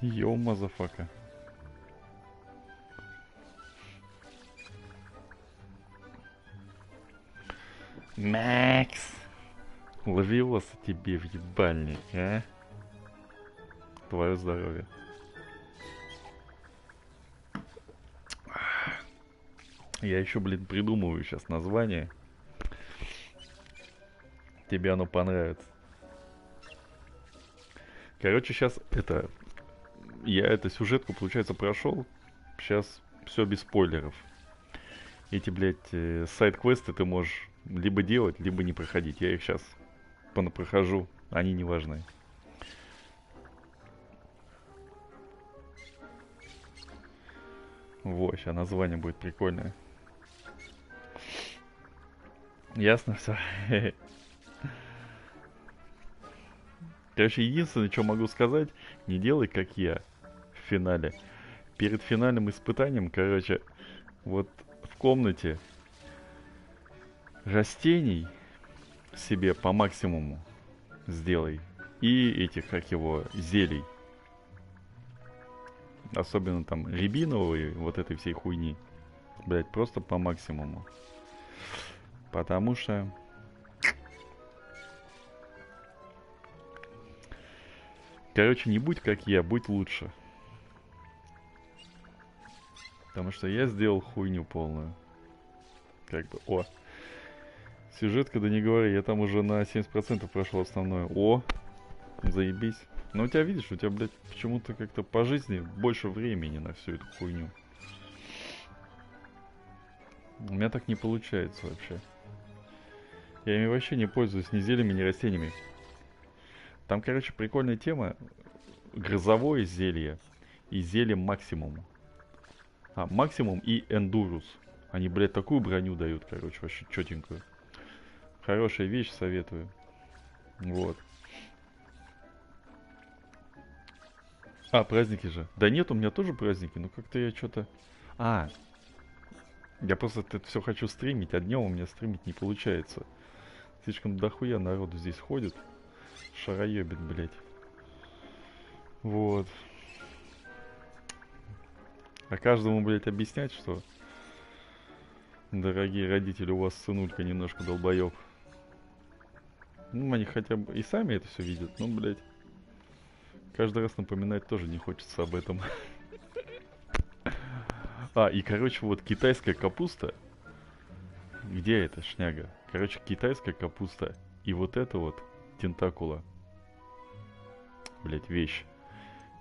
Йоу, мазафака. Макс! Ловелоса тебе в ебальник, а? Твое здоровье. Я еще, блин, придумываю сейчас название. Тебе оно понравится. Короче, сейчас это... Я эту сюжетку, получается, прошел. Сейчас все без спойлеров. Эти, блядь, сайд-квесты ты можешь либо делать, либо не проходить. Я их сейчас прохожу. Они не важны. Вот, сейчас название будет прикольное. Ясно все? Короче, единственное, что могу сказать, не делай как я в финале. Перед финальным испытанием, короче, вот в комнате растений себе по максимуму сделай. И этих, как его, зелий. Особенно там рябиновые, вот этой всей хуйни. Блять, просто по максимуму. Потому что... Короче, не будь как я, будь лучше. Потому что я сделал хуйню полную. Как бы, о. Сюжетка, да не говори, я там уже на 70% прошел основное. О, заебись. Но у тебя, видишь, у тебя, блядь, почему-то как-то по жизни больше времени на всю эту хуйню. У меня так не получается вообще. Я ими вообще не пользуюсь ни зельями, ни растениями. Там, короче, прикольная тема. Грозовое зелье и зелье максимум. А, максимум и эндурус. Они, блядь, такую броню дают, короче, вообще четенькую. Хорошая вещь, советую. Вот. А, праздники же. Да нет, у меня тоже праздники, но как-то я что-то... А, я просто это все хочу стримить, а днем у меня стримить не получается. Слишком дохуя народу здесь ходит. Шароебит, блядь. Вот. А каждому, блядь, объяснять, что... Дорогие родители, у вас сынулька немножко долбоёб. Ну, они хотя бы и сами это все видят, но, блядь. Каждый раз напоминать тоже не хочется об этом. А, и, короче, вот китайская капуста. Где эта шняга? Короче, китайская капуста. И вот это вот тентакула. Блять, вещь.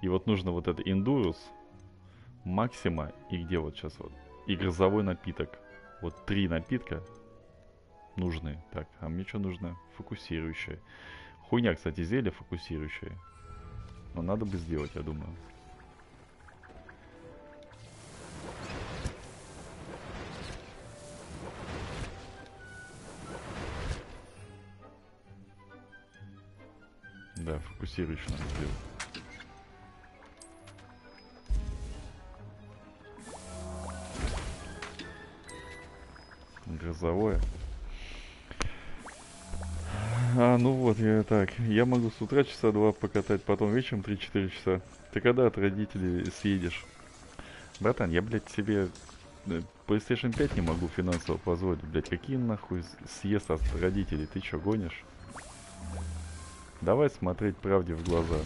И вот нужно вот это индурус, максима и где вот сейчас вот. И грозовой напиток. Вот 3 напитка нужны. Так, а мне что нужно? Фокусирующее. Хуйня, кстати, зелье фокусирующее. Но надо бы сделать, я думаю. Да, фокусирующее надо сделать. Грозовое. А, ну вот, я могу с утра часа 2 покатать, потом вечером 3-4 часа. Ты когда от родителей съедешь? Братан, я, блядь, себе PlayStation 5 не могу финансово позволить, блядь. Какие нахуй съезд от родителей? Ты чё, гонишь? Давай смотреть правде в глаза.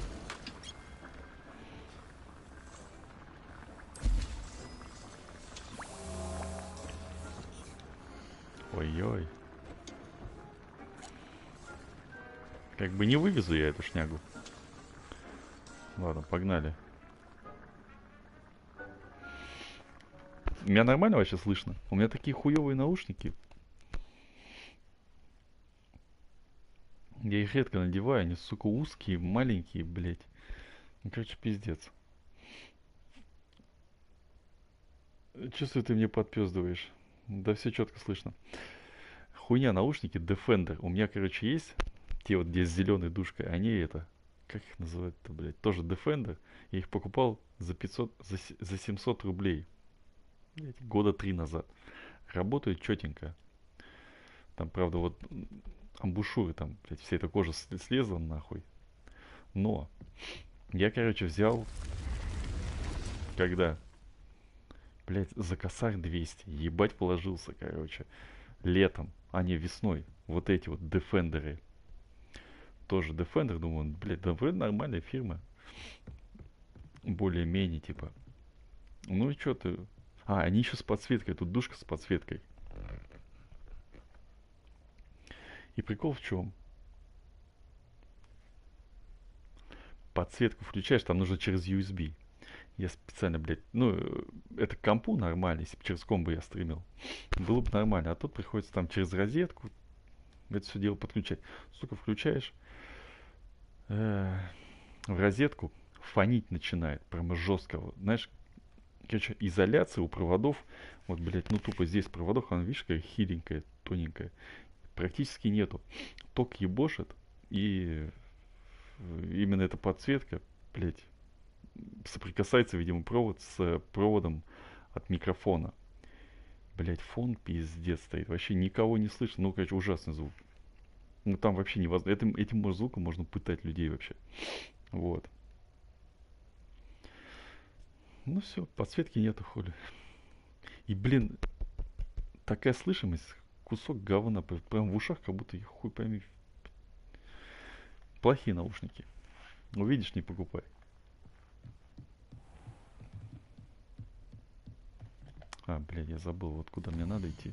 Ой-ой. Как бы не вывезу я эту шнягу. Ладно, погнали. Меня нормально вообще слышно? У меня такие хуёвые наушники. Я их редко надеваю, они, сука, узкие, маленькие, блядь. Ну, короче, пиздец. Чувствую, ты мне подпёздываешь. Да все четко слышно. Хуйня, наушники Defender. У меня, короче, есть те вот, где с зеленой душкой. Они это... Как их называют-то, блядь? Тоже Defender. Я их покупал за 500... За 700 рублей. Блядь, года 3 назад. Работают четенько. Там, правда, вот амбушюры там, блядь, вся эта кожа слезла нахуй. Но Я, короче, взял... Когда? Блять, за косарь 200. Ебать положился, короче. Летом, а не весной. Вот эти вот Defender'ы. Тоже Defender, думаю, блядь, да вроде нормальная фирма. Более-менее, типа. Ну и что ты... А, они еще с подсветкой. Тут душка с подсветкой. И прикол в чем? Подсветку включаешь, там нужно через USB. Я специально, блядь, ну, это к компу нормально, если бы через комбо я стримил. Было бы нормально, а тут приходится там через розетку это все дело подключать. Сука, включаешь в розетку, фонить начинает, прямо жестко. Вот, знаешь, короче, изоляция у проводов, вот, блядь, ну тупо здесь проводов, она, видишь, какая хиленькая, тоненькая. Практически нету. Ток ебошит, и именно эта подсветка, блядь, соприкасается, видимо, провод с проводом от микрофона. Блять, фон пиздец стоит. Вообще никого не слышно. Ну, короче, ужасный звук. Ну, там вообще невозможно. Этим звуком можно пытать людей вообще. Вот. Ну все, подсветки нету, хули. И, блин, такая слышимость, кусок говна. Прям в ушах, как будто хуй пойми. Плохие наушники. Увидишь, не покупай. А, блядь, я забыл, вот куда мне надо идти.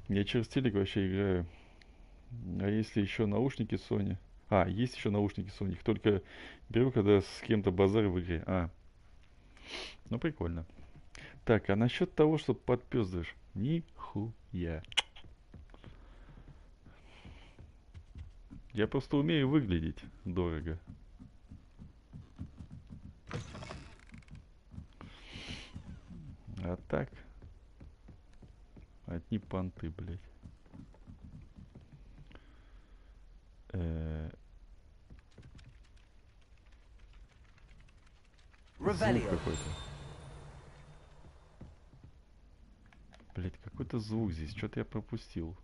Я через телек вообще играю. А если еще наушники Sony? А, есть еще наушники Sony. Их только беру, когда с кем-то базарю в игре. А, ну прикольно. Так, а насчет того, что подпёздываешь. Нихуя. Я просто умею выглядеть дорого. А так... Одни понты, блядь. Звук какой-то. Блядь, какой-то звук здесь. Что-то я пропустил.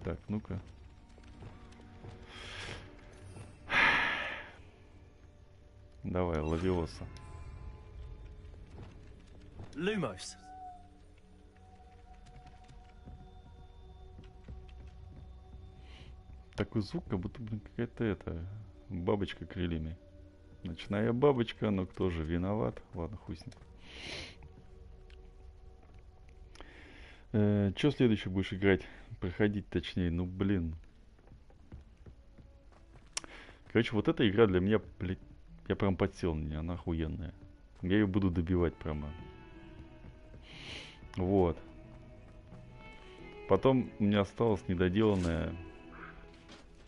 Так, ну-ка. Давай, ловиоса. Lumos. Такой звук, как будто, блин, какая-то бабочка крыльями. Ночная бабочка, но кто же виноват? Ладно, хуй с ним. Чё следующее будешь играть? Проходить точнее, ну блин. Короче, вот эта игра для меня, блядь, я прям подсел на нее, она охуенная. Я ее буду добивать прямо. Вот. Потом у меня осталась недоделанная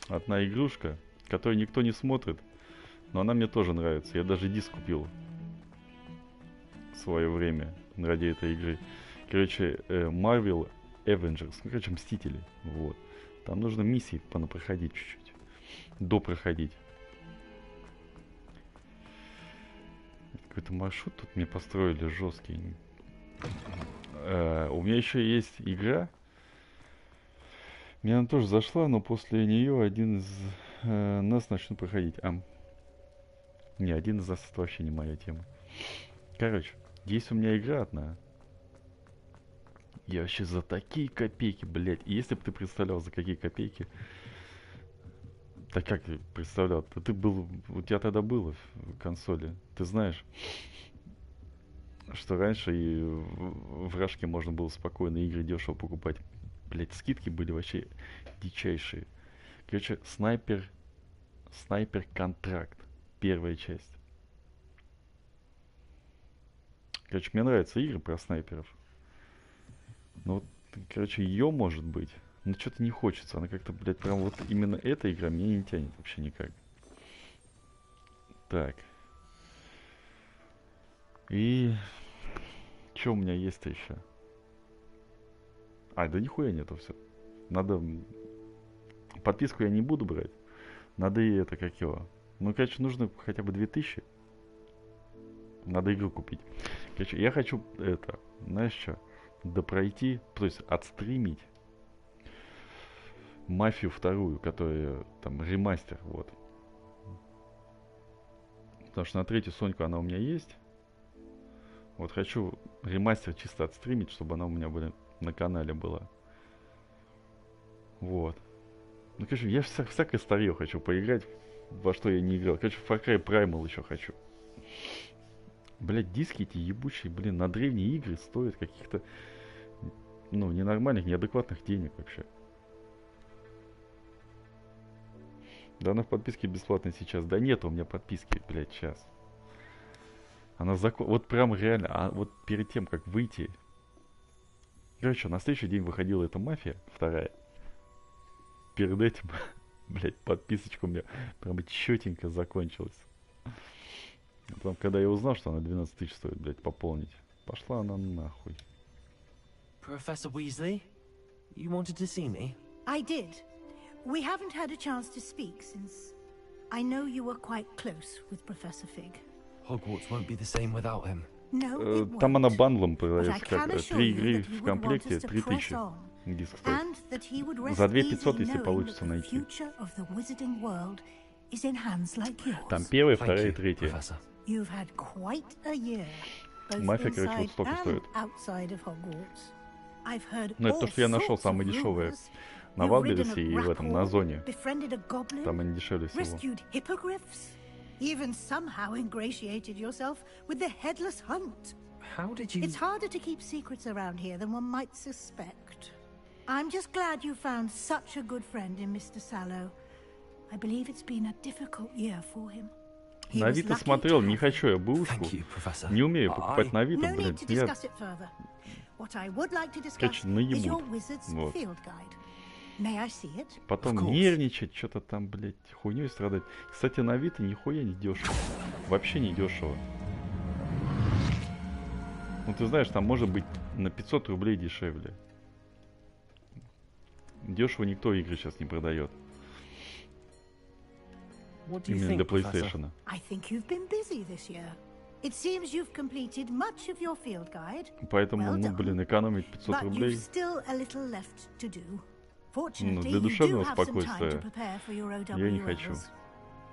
одна игрушка, которую никто не смотрит, но она мне тоже нравится. Я даже диск купил в свое время ради этой игры. Короче, Marvel Avengers, ну, короче, Мстители. Вот. Там нужно миссии проходить чуть-чуть. Допроходить. Какой-то маршрут тут мне построили жесткий. У меня еще есть игра. Мне она тоже зашла, но после нее один из нас начнет проходить. Не, один из нас это вообще не моя тема. Короче, есть у меня игра одна. Я вообще за такие копейки, блядь. Если бы ты представлял, за какие копейки. Так как ты представлял? Ты был, у тебя тогда было в консоли. Ты знаешь, что раньше и в Рашке можно было спокойно игры дешево покупать. Блять, скидки были вообще дичайшие. Короче, снайпер контракт. Первая часть. Короче, мне нравятся игры про снайперов. Ну вот, короче, ее может быть. Но что-то не хочется. Она как-то, блядь, прям вот именно эта игра меня не тянет вообще никак. Так. И... Что у меня есть-то еще? Да нихуя нету все. Надо... Подписку я не буду брать. Надо и это, как его. Ну, короче, нужно хотя бы 2000. Надо игру купить. Короче, я хочу это... знаешь что, допройти, то есть отстримить Мафию вторую, которая там ремастер, вот. Потому что на третью Соньку она у меня есть. Вот хочу ремастер чисто отстримить, чтобы она у меня на канале была. Вот. Ну, короче, я всякое старье хочу поиграть, во что я не играл. Короче, Far Cry Primal еще хочу. Блять, диски эти ебучие, блин, на древние игры стоят каких-то, ну, ненормальных, неадекватных денег вообще. Да она в подписке бесплатной сейчас. Да нет у меня подписки, блять, сейчас. Она вот прям реально, а вот перед тем, как выйти... Короче, на следующий день выходила эта мафия, вторая. Перед этим, блять, подписочка у меня прям четенько закончилась. Потом, когда я узнал, что она 12 тысяч стоит, блять, пополнить, пошла она нахуй. Professor Weasley, you wanted to see me? I did. We haven't had a chance to speak since I know you were quite close with Professor Fig. Hogwarts won't be the same without him. No, it Там она won't. бандлом But I продается, can как assure 3 you игры that he в would want комплекте, us to 3000 press on, диск стоит. and that he would rest За 2500, easy если knowing получится that the найти. future of the wizarding world is in hands like yours. Там первая, Thank вторая и you, третья. Professor. You've had quite a year, both Мафия, короче, вот inside столько and стоит. outside of Hogwarts. I've heard Ну, это то, all что я нашел sorts самое of дешевое rumors. на You've ridden Валберисе a и в этом, на зоне. befriended a goblin, Там они дешевле всего. rescued hippogriffs, even somehow ingratiated yourself with the headless hunt. How did you... It's harder to keep secrets around here than one might suspect. I'm just glad you found such a good friend in Mr. Sallow. I believe it's been a difficult year for him. He На was Авито lucky смотрел, to не have хочу я Thank бэушку. you, Professor. Не умею покупать на you. Авито, No блин. need to Я, discuss it further. What I would like to discuss короче, is your наебут. wizard's Вот. field guide. May I see it? Потом Of course. нервничать, что-то там, блядь, хуйней страдать. Кстати, на Авито нихуя не дешево. Вообще не дешево. Ну, ты знаешь, там может быть на 500 рублей дешевле. Дешево никто игры сейчас не продает. What do you Именно для think, Professor? PlayStation. I think you've been busy this year. It seems you've completed much of your field guide, Поэтому, Well ну, done. блин, экономить 500 but you've рублей. still a little left to do. Ну, Fortunately, для you do душевного have some time to спокойствия prepare for your я не хочу. OWLs.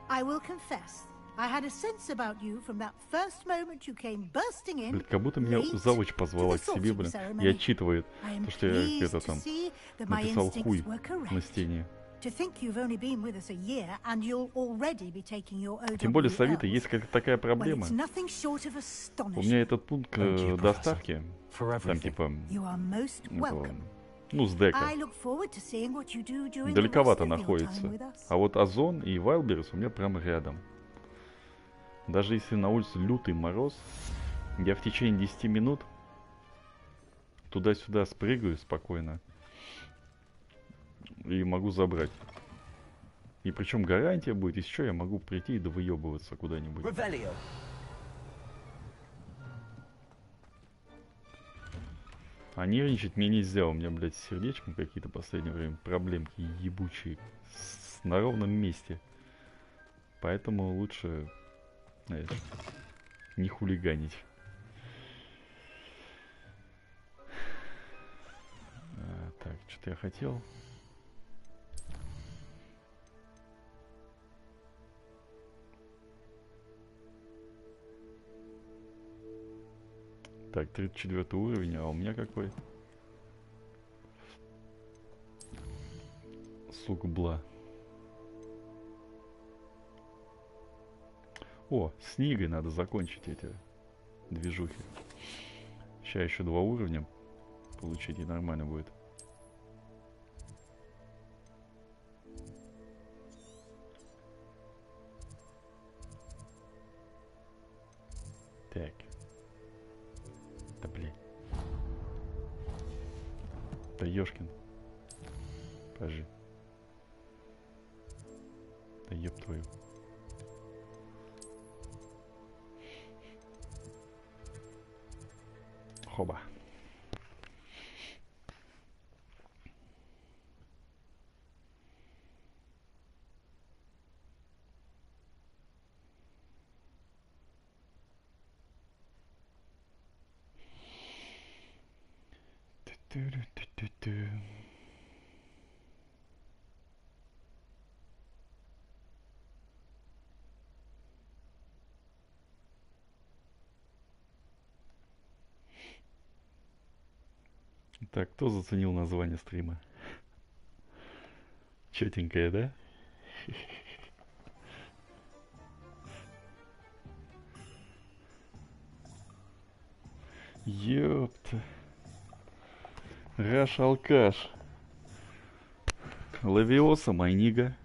I will confess, I had a sense about you from that first moment you came bursting in. Блин, как будто меня late завуч to позвала the к себе, sorting блин, ceremony. и отчитывает, I am то, что я pleased это to там see that my написал instincts хуй were correct. на стене. To think you've only been with us a year and you'll already be taking your OWLs. Тем более с Авито есть такая Well, проблема. it's nothing short of У меня astonishing. этот пункт Thank you, доставки, For там everything. типа, You are most welcome. ну, с дека, I look forward to seeing what you do during the далековато rest of your находится. time with us. А вот Озон и Вайлберис у меня прямо рядом. Даже если на улице лютый мороз, я в течение 10 минут туда-сюда спрыгаю спокойно и могу забрать. И причем гарантия будет, если что, я могу прийти и довыебываться куда-нибудь. Revelio. А нервничать мне нельзя, у меня, блядь, с сердечком какие-то в последнее время проблемки ебучие на ровном месте. Поэтому лучше, знаешь, не хулиганить. Так, что-то я хотел. Так, 34 уровень, а у меня какой? Сугбла. О, с Нигой надо закончить эти движухи. Сейчас еще 2 уровня получить, и нормально будет. Так. Да блин. Да ёшкин. Подожди. Да ёб твою. Хоба. Так, кто заценил название стрима? Чётенькое, да? Ёпта. Раш-алкаш. Лавиоса, майнига.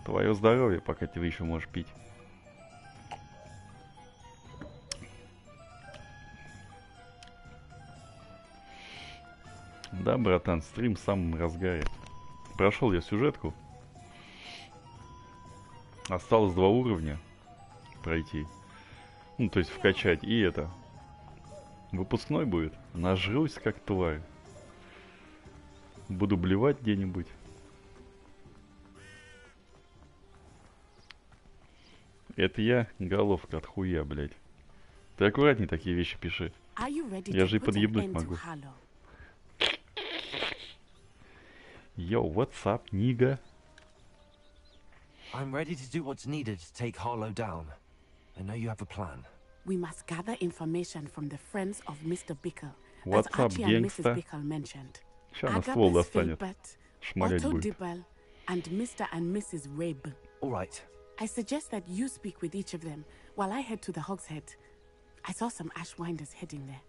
Твое здоровье, пока ты еще можешь пить. Да, братан, стрим в самом разгаре. Прошел я сюжетку. Осталось 2 уровня пройти. Ну, то есть вкачать. И это. Выпускной будет. Нажрусь как тварь. Буду блевать где-нибудь. Это я, головка от хуя, блядь. Ты аккуратней такие вещи пиши. Я же и подъебнуть могу. Йоу, what's up, нига? I'm ready to do what's needed to take Harlow down. I know you have a plan. We must gather information from the friends of Mr. Bickle, What's as up, Archie and Mrs. gangsta? Bickle mentioned. Ща на ствол Agabus достанет. Philbert, Шмалять Otto будет. Dibble, and Mr. and Mrs. Rabe. All right. I suggest that you speak with each of them while I head to the Hogshead. I saw some Ashwinders heading there.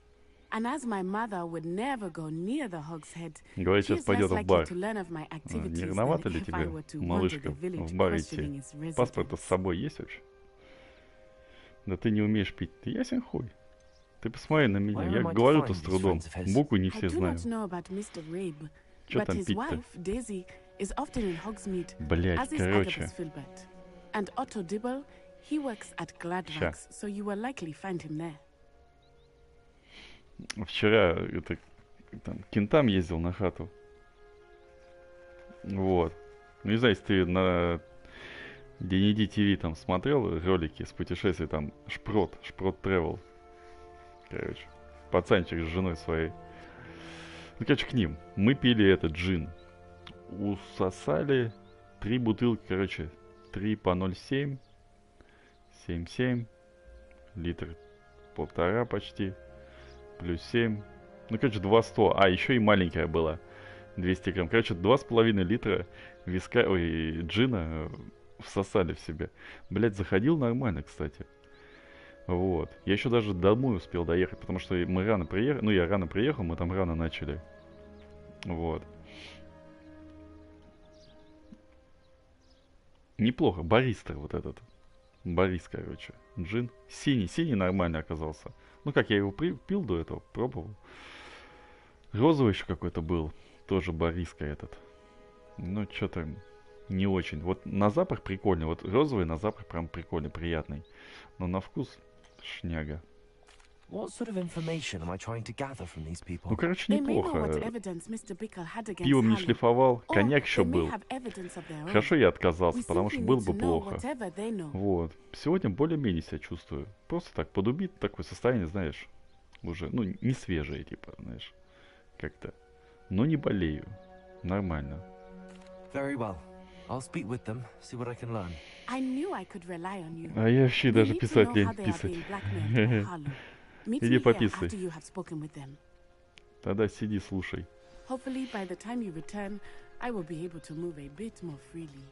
And as my mother would never go near the Hogshead, Говорит, she сейчас is пойдет less в likely бар. to learn of my Не activities than рановато ли if I тебе, were to wander малышка, the village в бар questioning идти? its Паспорт-то с residents. собой есть вообще? Да ты не умеешь пить. Ты ясен хуй. Ты посмотри на меня. Where Я am I to говорю-то find с these трудом. friends of his? Буквы не I все do знаю. not know about Mr. Rabe, Чё but там his пить-то? wife, Daisy, is often in Hogsmeade, Блять, as is короче. Agabus Philbert. And Otto Dibble, he works at Gladvax, so you will likely find him there. Вчера это там, кентам ездил на хату. Вот. Ну, не знаю, если ты на DiniHuli ТВ там смотрел ролики с путешествий, там Шпрот Travel. Короче, пацанчик с женой своей. Ну, короче, к ним. Мы пили этот джин. Усосали 3 бутылки, короче, 3 по 0,7. 7,7. Литр 1,5 почти. Плюс 7. Ну, короче, 2,100. А, еще и маленькая была. 200 грамм. Короче, 2,5 литра виска, ой, джина всосали в себя. Блять, заходил нормально, кстати. Вот. Я еще даже домой успел доехать, потому что мы рано приехали. Ну, я рано приехал, мы там рано начали. Вот. Неплохо. Баристер вот этот. Борис, короче. Джин. Синий нормально оказался. Ну, как я его пил до этого, пробовал. Розовый еще какой-то был. Тоже Бориска этот. Ну, что-то не очень. Вот на запах прикольный. Вот розовый на запах прям прикольный, приятный. Но на вкус шняга. What sort of information am I trying to gather from these people? Ну, короче, They may know неплохо. what evidence Mr. Bickle had against Пивом не Harlow, шлифовал, or коньяк еще they may был. have evidence of their own. Хорошо я отказался, We потому что simply было need бы to know плохо. whatever they know. Вот. Сегодня более-менее себя чувствую. Просто так, подубит такое состояние, знаешь, уже, ну, не свежее, типа, знаешь, как-то. Но не болею. Нормально. Very well. I'll speak with them, see what I can learn. I knew I could rely on you. А я вообще We даже need to писать know лень how they are писать. being blackmailed by Harlow. Meet Иди me here пописай. after you have spoken with them. Тогда сиди, слушай. Hopefully, by the time you return, I will be able to move a bit more freely.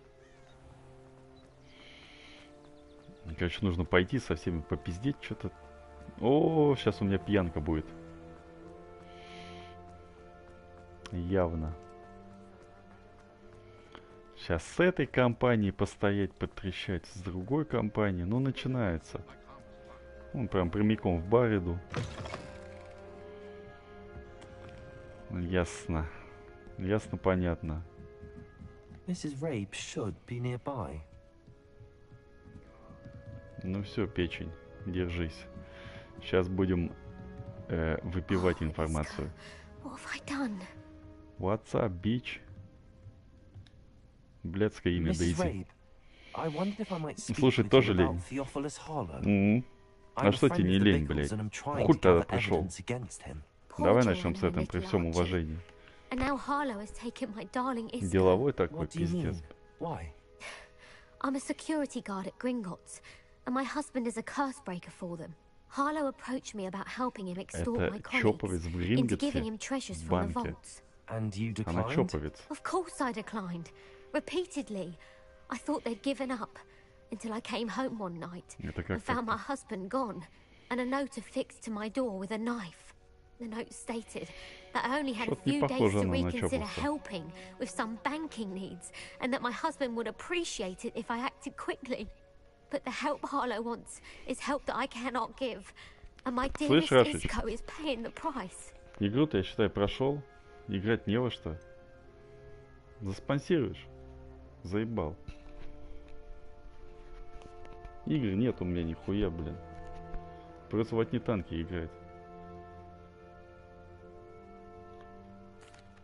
Короче, нужно пойти со всеми попиздеть что-то. О, сейчас у меня пьянка будет. Явно. Сейчас с этой компанией постоять, потрещать, с другой компанией. Ну, начинается. Он прям прямиком в бар иду. Ясно. Ясно, понятно. Mrs. Rabe should be nearby. Ну все, печень, держись. Сейчас будем выпивать информацию. What have I done? What's up, bitch? Блядское имя Mrs. Дейзи. Rabe, I wondered if I might speak Слушать with тоже you лень. about Theophilus Harlow. А что тебе не лень, блядь? Хуй тогда пришел. Давай начнем с этого, при всем уважении. Деловой такой, пиздец. I'm a security guard at Gringotts, and my husband is a curse breaker for them. Harlow approached me about helping him extort my colleagues into giving him treasures from the vaults. And you declined? Of course I declined. Repeatedly. I thought they'd given up, until I came home one night and found my husband gone, and a note affixed to my door with a knife. The note stated that I only had a few days to reconsider helping with some banking needs, and that my husband would appreciate it if I acted quickly. But the help Harlow wants is help that I cannot give, and my dearest Isco is paying the price. Игру-то, я считаю, прошел. Играть не во что. Заспонсируешь? Заебал. Игры нет у меня нихуя, блин. Просто в одни танки играть.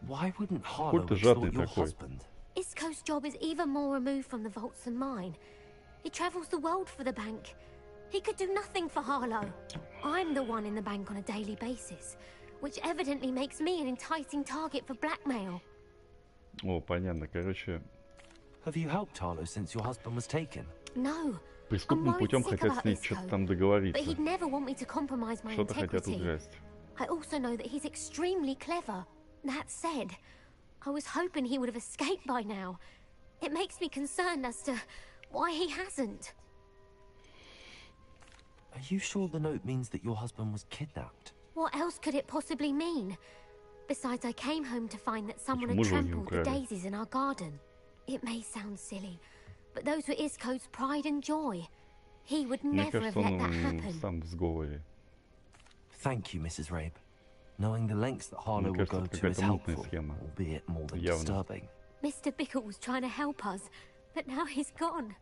Why wouldn't Harlow extort your husband? Isco's job is even more removed from the vaults than mine. He travels the world for the bank. He could do nothing for Harlow. I'm the one in the bank on a daily basis, which evidently makes me an enticing target for blackmail. О, понятно, короче. Have you helped Harlow since your husband was taken? No. Преступным путем хотят с ней что-то там договориться. But he'd never want me to compromise my Что-то хотят integrity. украсть. I also know that he's extremely clever. That said, I was hoping he would have escaped by now. It makes me concerned as to why he hasn't. Are you sure the note means that your husband was kidnapped? What else could it possibly mean? Besides, I came home to find that someone had trampled the daisies in our garden. It may sound silly, but those were Isco's pride and joy. He would never have let that happen. Thank you, Mrs. Rabe. Knowing the lengths that Harlow will go to is helpful, albeit more than disturbing. Mr. Bickle was trying to help us, but now he's gone.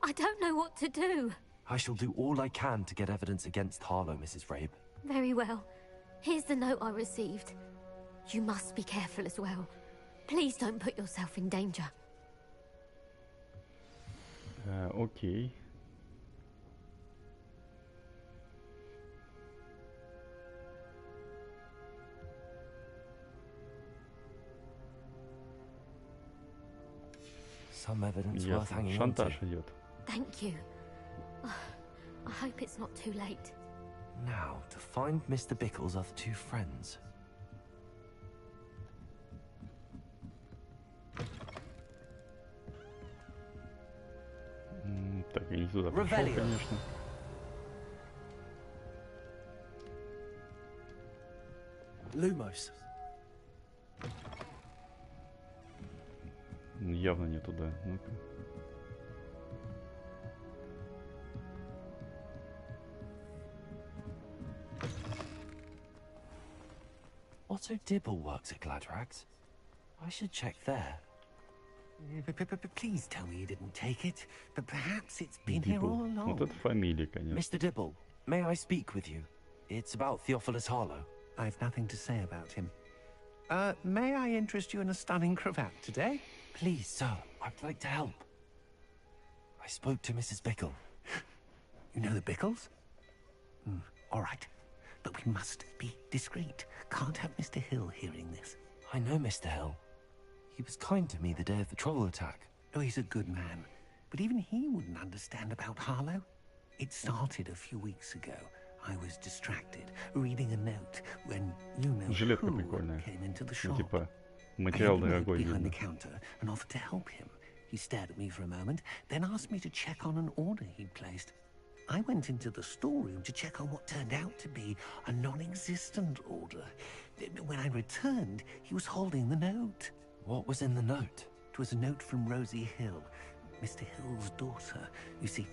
I don't know what to do. I shall do all I can to get evidence against Harlow, Mrs. Rabe. Very well. Here's the note I received. You must be careful as well. Please don't put yourself in danger. Окей. Some evidence worth hanging on to. Шантаж идет. Thank you. I hope it's not too late. Now, to find Mr. Bickle's other two friends. Так, я не туда пришел, конечно. Lumos. Явно не туда. Ну-ка. Otto Dibble works at Gladrags. I should check there. Please tell me you didn't take it, but perhaps it's been here all along. Вот это фамилия, конечно. Mr. Dibble, may I speak with you? It's about Theophilus Harlow. I've nothing to say about him. May I interest you in a stunning cravat today? Please, sir, I'd like to help. I spoke to Mrs. Bickle. You know the Bickles? All right, but we must be discreet. Can't have Mr. Hill hearing this. I know Mr. Hill. He was kind to me the day of the troll attack. Oh, he's a good man. But even he wouldn't understand about Harlow. It started a few weeks ago. I was distracted, reading a note, when you know who came into the shop. Материал I дорогой, behind the видно. counter and offered to help him. He stared at me for a moment, then asked me to check on an order he'd placed. I went into the storeroom to check on what turned out to be a non-existent order. When I returned, he was holding the note. What was in the note? It was a note from Rosie Hill, Mr. Hill's daughter. You see,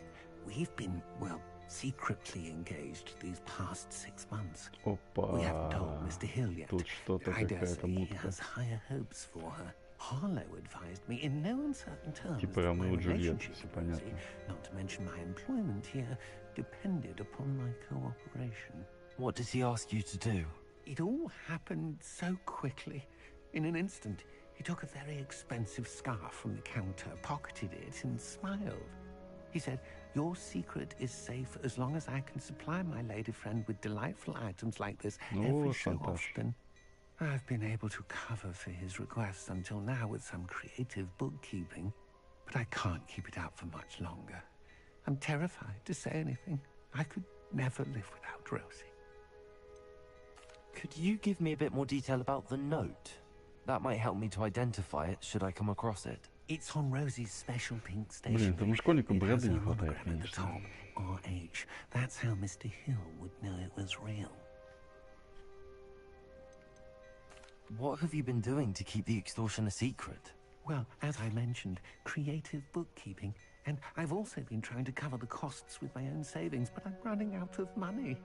we've been, well, secretly engaged these past 6 months. Опа. We haven't told Mr. Hill yet. Тут что-то I dare какая-то say he мутка. has higher hopes for her. Harlow advised me in no uncertain terms Типа that my Ромео и Джульетта, relationship все with понятно. Rosie, not to mention my employment here, depended upon my cooperation. What did he ask you to do? It all happened so quickly. In an instant, he took a very expensive scarf from the counter, pocketed it, and smiled. He said, your secret is safe as long as I can supply my lady friend with delightful items like this every so often. I've been able to cover for his requests until now with some creative bookkeeping, but I can't keep it out for much longer. I'm terrified to say anything. I could never live without Rosie. Could you give me a bit more detail about the note? That might help me to identify it, should I come across it. It's on Rosie's special pink station. Блин, этому школьнику бороды не хватает, конечно. RH. That's how Mr. Hill would know it was real. What have you been doing to keep the extortion a secret? Well, as I mentioned, creative bookkeeping. And I've also been trying to cover the costs with my own savings, but I'm running out of money.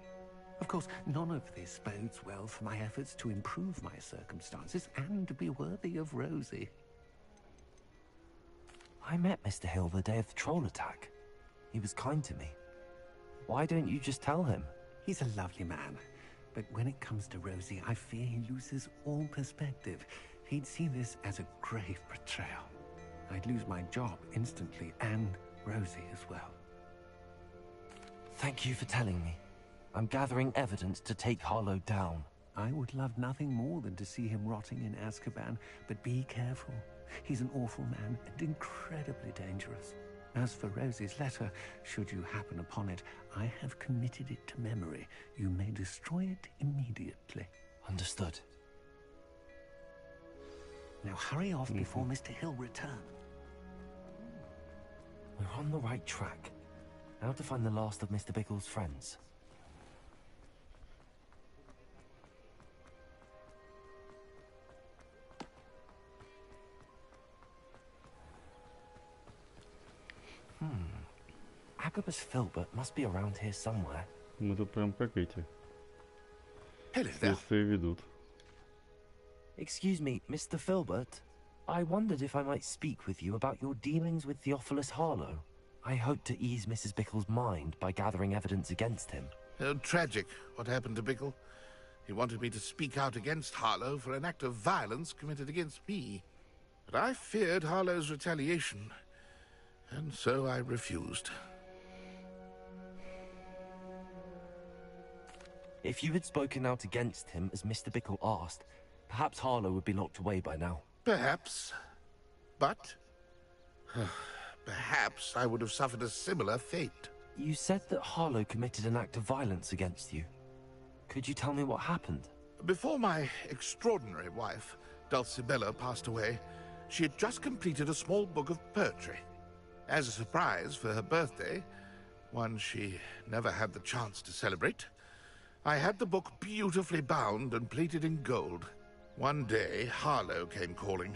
Of course, none of this bodes well for my efforts to improve my circumstances and to be worthy of Rosie. I met Mr. Hill the day of the troll attack. He was kind to me. Why don't you just tell him? He's a lovely man. But when it comes to Rosie, I fear he loses all perspective. He'd see this as a grave betrayal. I'd lose my job instantly, and Rosie as well. Thank you for telling me. I'm gathering evidence to take Harlow down. I would love nothing more than to see him rotting in Azkaban, but be careful. He's an awful man and incredibly dangerous. As for Rosie's letter, should you happen upon it, I have committed it to memory. You may destroy it immediately. Understood. Now hurry off before Mr. Hill returns. We're on the right track. Now to find the last of Mr. Bickle's friends. Agabus Filbert must be around here somewhere. Мы тут прям как эти. Hello there. Следствие ведут. Excuse me, Mr. Filbert. I wondered if I might speak with you about your dealings with Theophilus Harlow. I hope to ease Mrs. Bickle's mind by gathering evidence against him. Oh, tragic what happened to Bickle. He wanted me to speak out against Harlow for an act of violence committed against me. But I feared Harlow's retaliation, and so I refused. If you had spoken out against him as Mr. Bickle asked, perhaps Harlow would be locked away by now. Perhaps. But perhaps I would have suffered a similar fate. You said that Harlow committed an act of violence against you. Could you tell me what happened? Before my extraordinary wife, Dulcibella, passed away, she had just completed a small book of poetry. As a surprise for her birthday, one she never had the chance to celebrate, I had the book beautifully bound and plated in gold. One day, Harlow came calling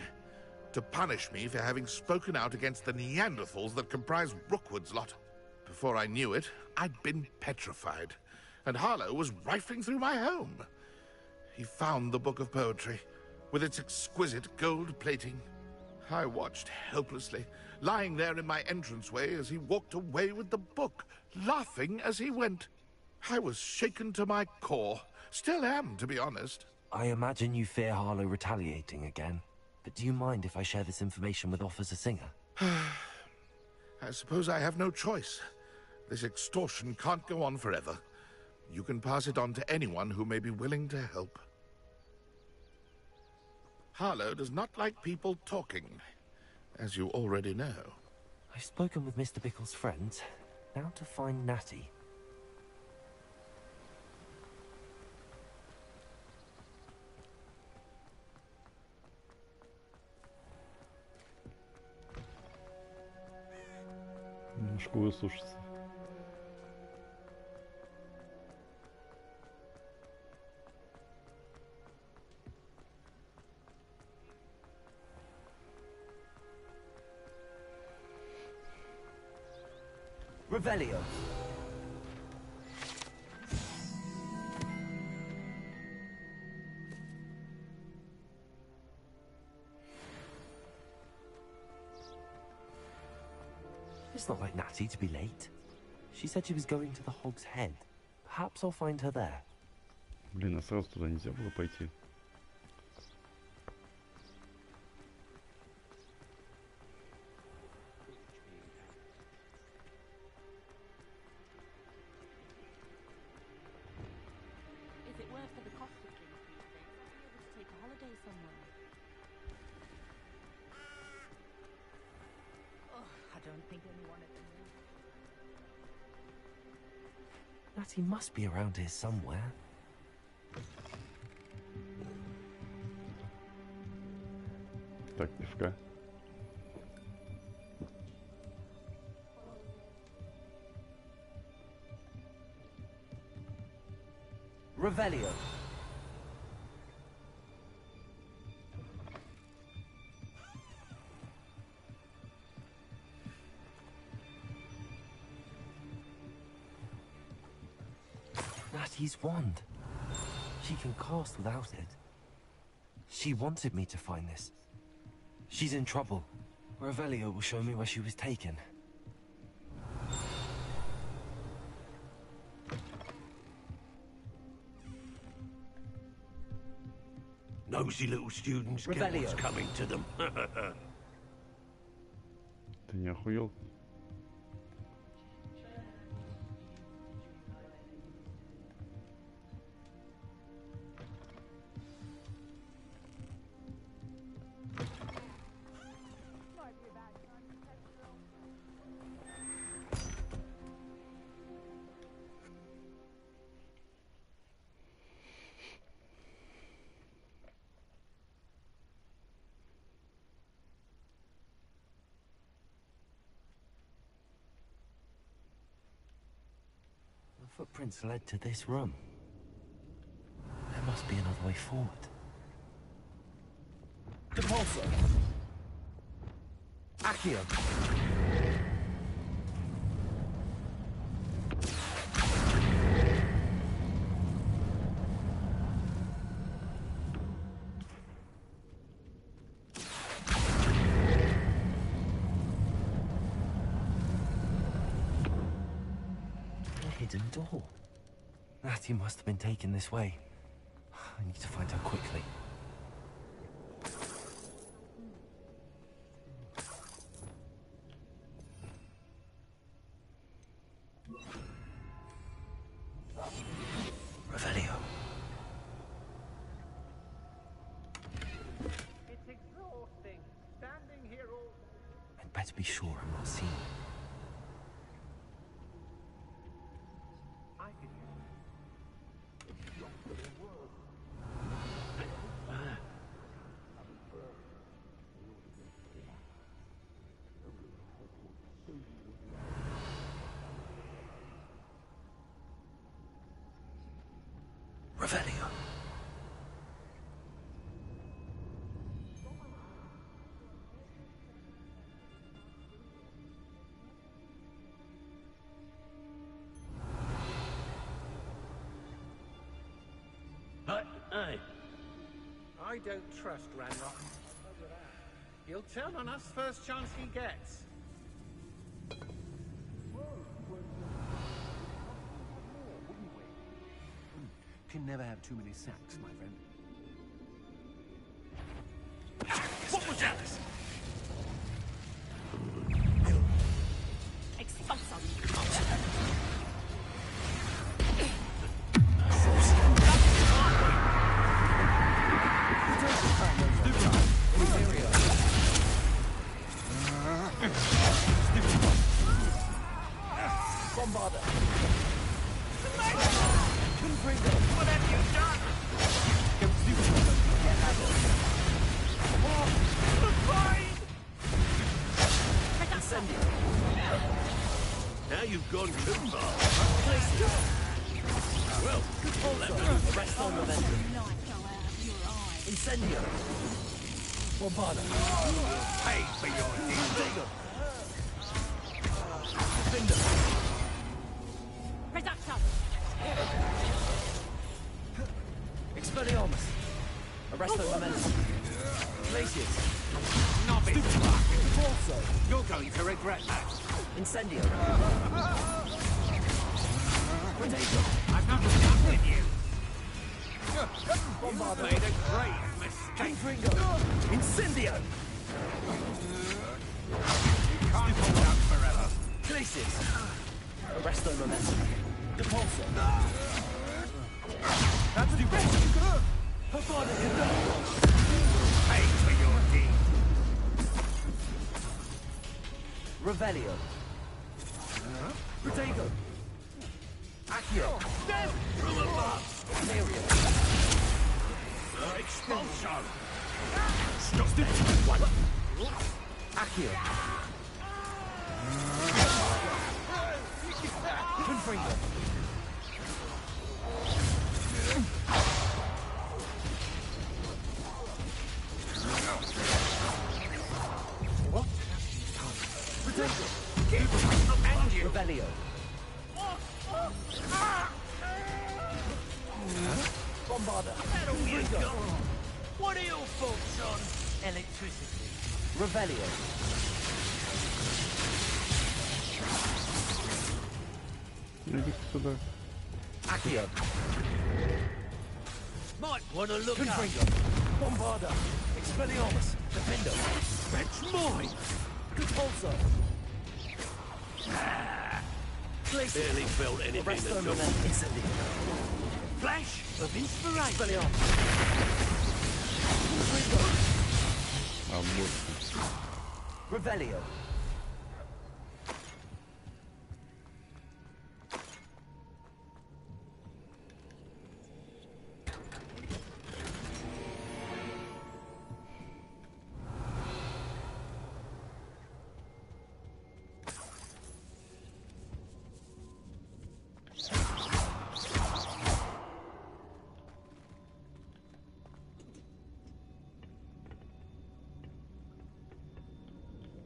to punish me for having spoken out against the Neanderthals that comprise Rookwood's lot. Before I knew it, I'd been petrified, and Harlow was rifling through my home. He found the book of poetry, with its exquisite gold plating. I watched helplessly, lying there in my entranceway as he walked away with the book, laughing as he went. I was shaken to my core. Still am, to be honest. I imagine you fear Harlow retaliating again. But do you mind if I share this information with Officer Singer? I suppose I have no choice. This extortion can't go on forever. You can pass it on to anyone who may be willing to help. Harlow does not like people talking, as you already know. I've spoken with Mr. Bickle's friends. Now to find Natty. Немножко выслушаться. Revelio. It's not like Natty to be late. She said she was going to the Hog's Head. Perhaps I'll find her there. Блин, а сразу туда нельзя было пойти. But he must be around here somewhere. Так, пивка. Revelio. Natty's wand. She can cast without it. She wanted me to find this. She's in trouble. Revelio will show me where she was taken. Nosy little students get what's coming to them. Ты не охуел? The footprints led to this room. There must be another way forward. Depulso! Accio! Hidden door. Natty must have been taken this way. I need to find her quickly. Revelio. It's exhausting. Standing here all day. I'd better be sure I'm not seen. Revelio. Hey. I don't trust Ranrock. He'll turn on us first chance he gets. Can never have too many sacks, my friend. What was that? Bombarder. What have you done? Now you've gone too far. Well, Rest on momentum. Incendio. Bombarder. Pay for your deed. Defender. Expelliarmus. Arresto momentum. Glacius. Novice. Torso. You're going to regret that. Incendio. I've not done with you. Bombarder. Made a great mistake. Ringo. Incendio. You can't hold out forever. Glacius. Arresto momentum. Depulso. That's the best you could. Bombarder. Pay for your deed. Revelio. Protego. Accio. Death through above. Period. Expulsion. Stop it. What? Accio. Confringo. What? Protego. Revelio. Bombarder. What are your thoughts on electricity? Revelio. Иди сюда. Accio. Might want to look Confringo. Bombarder. Expelliarmus. Defendo. That's mine. Repulsor. Barely felt anything Arresto at all. Moment instantly. Flash of inspiration. Expelliarmus. А вот. Revelio.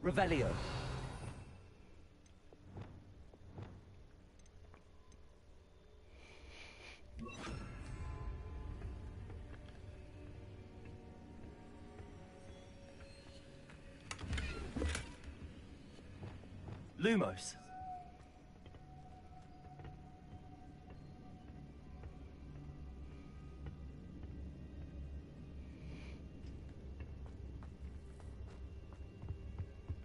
Revelio. Lumos.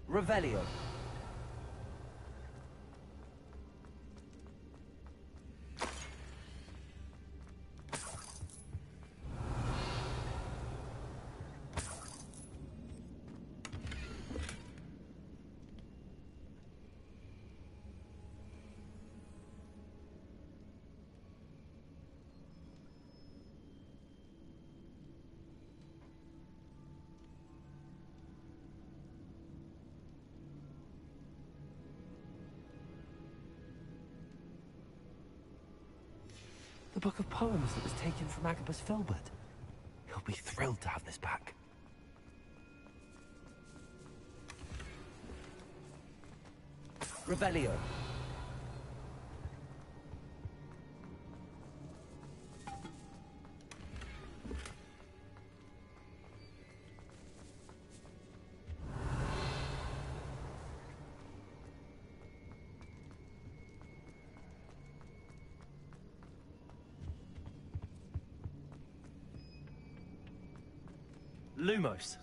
Revelio. The book of poems that was taken from Agabus Filbert. He'll be thrilled to have this back. Revelio. Lumos.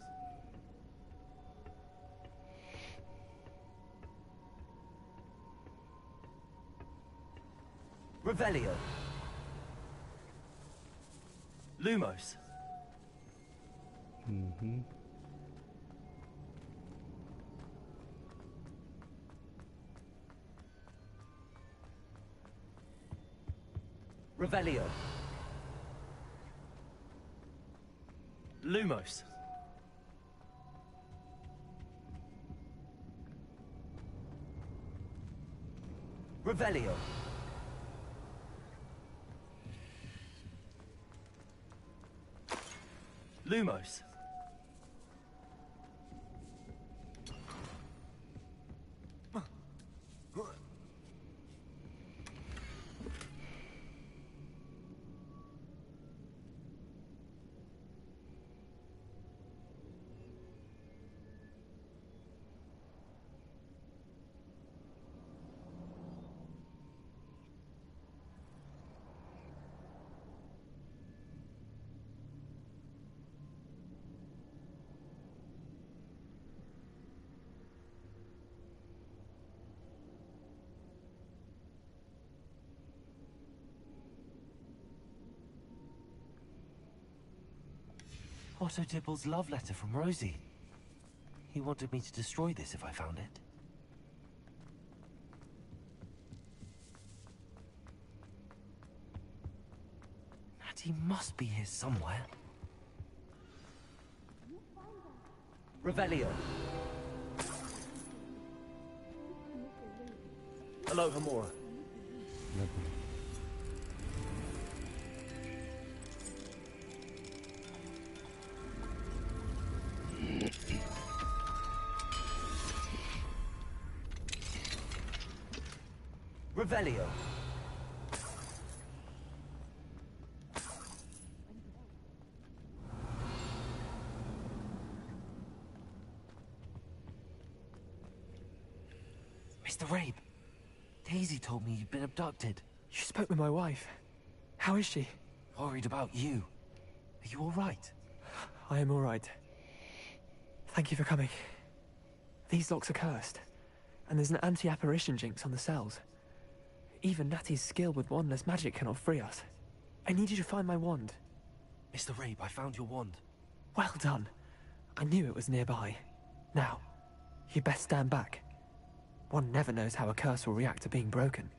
Revelio. Lumos. Revelio. Lumos. Revelio. Lumos. Otto Dibble's love letter from Rosie. He wanted me to destroy this if I found it. Natty must be here somewhere. Revelio. Hello, Hamura. Revelio. Mr. Rabe, Daisy told me you'd been abducted. You spoke with my wife. How is she? Worried about you. Are you all right? I am all right. Thank you for coming. These locks are cursed, and there's an anti-apparition jinx on the cells. Even Natty's skill with wandless magic cannot free us. I need you to find my wand. Mr. Rabe, I found your wand. Well done. I knew it was nearby. Now, you best stand back. One never knows how a curse will react to being broken.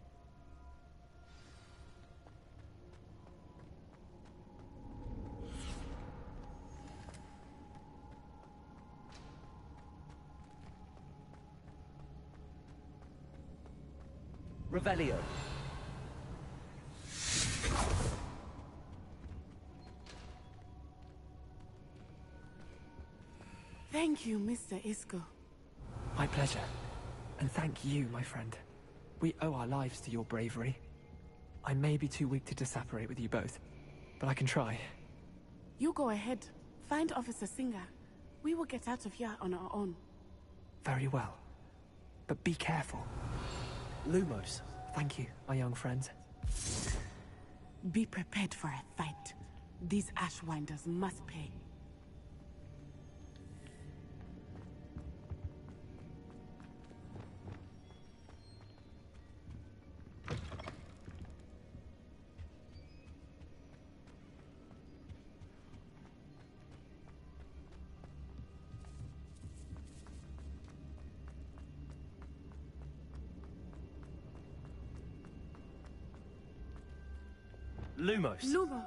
Revelio. Thank you, Mr. Isco. My pleasure. And thank you, my friend. We owe our lives to your bravery. I may be too weak to disapparate with you both, but I can try. You go ahead. Find Officer Singer. We will get out of here on our own. Very well. But be careful. Lumos. Thank you, my young friend. Be prepared for a fight. These Ashwinders must pay. Lumos. Lumos.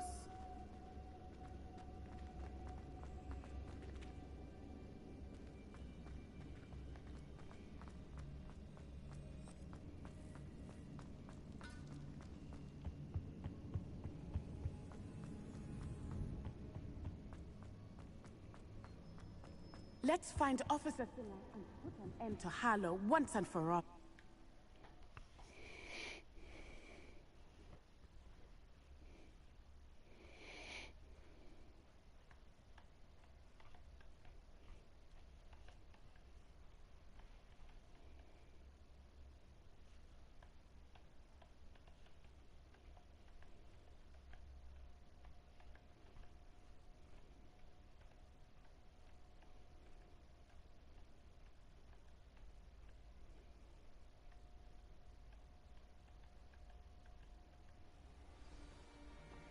Let's find Officer Singer and put an end to Harlow once and for all.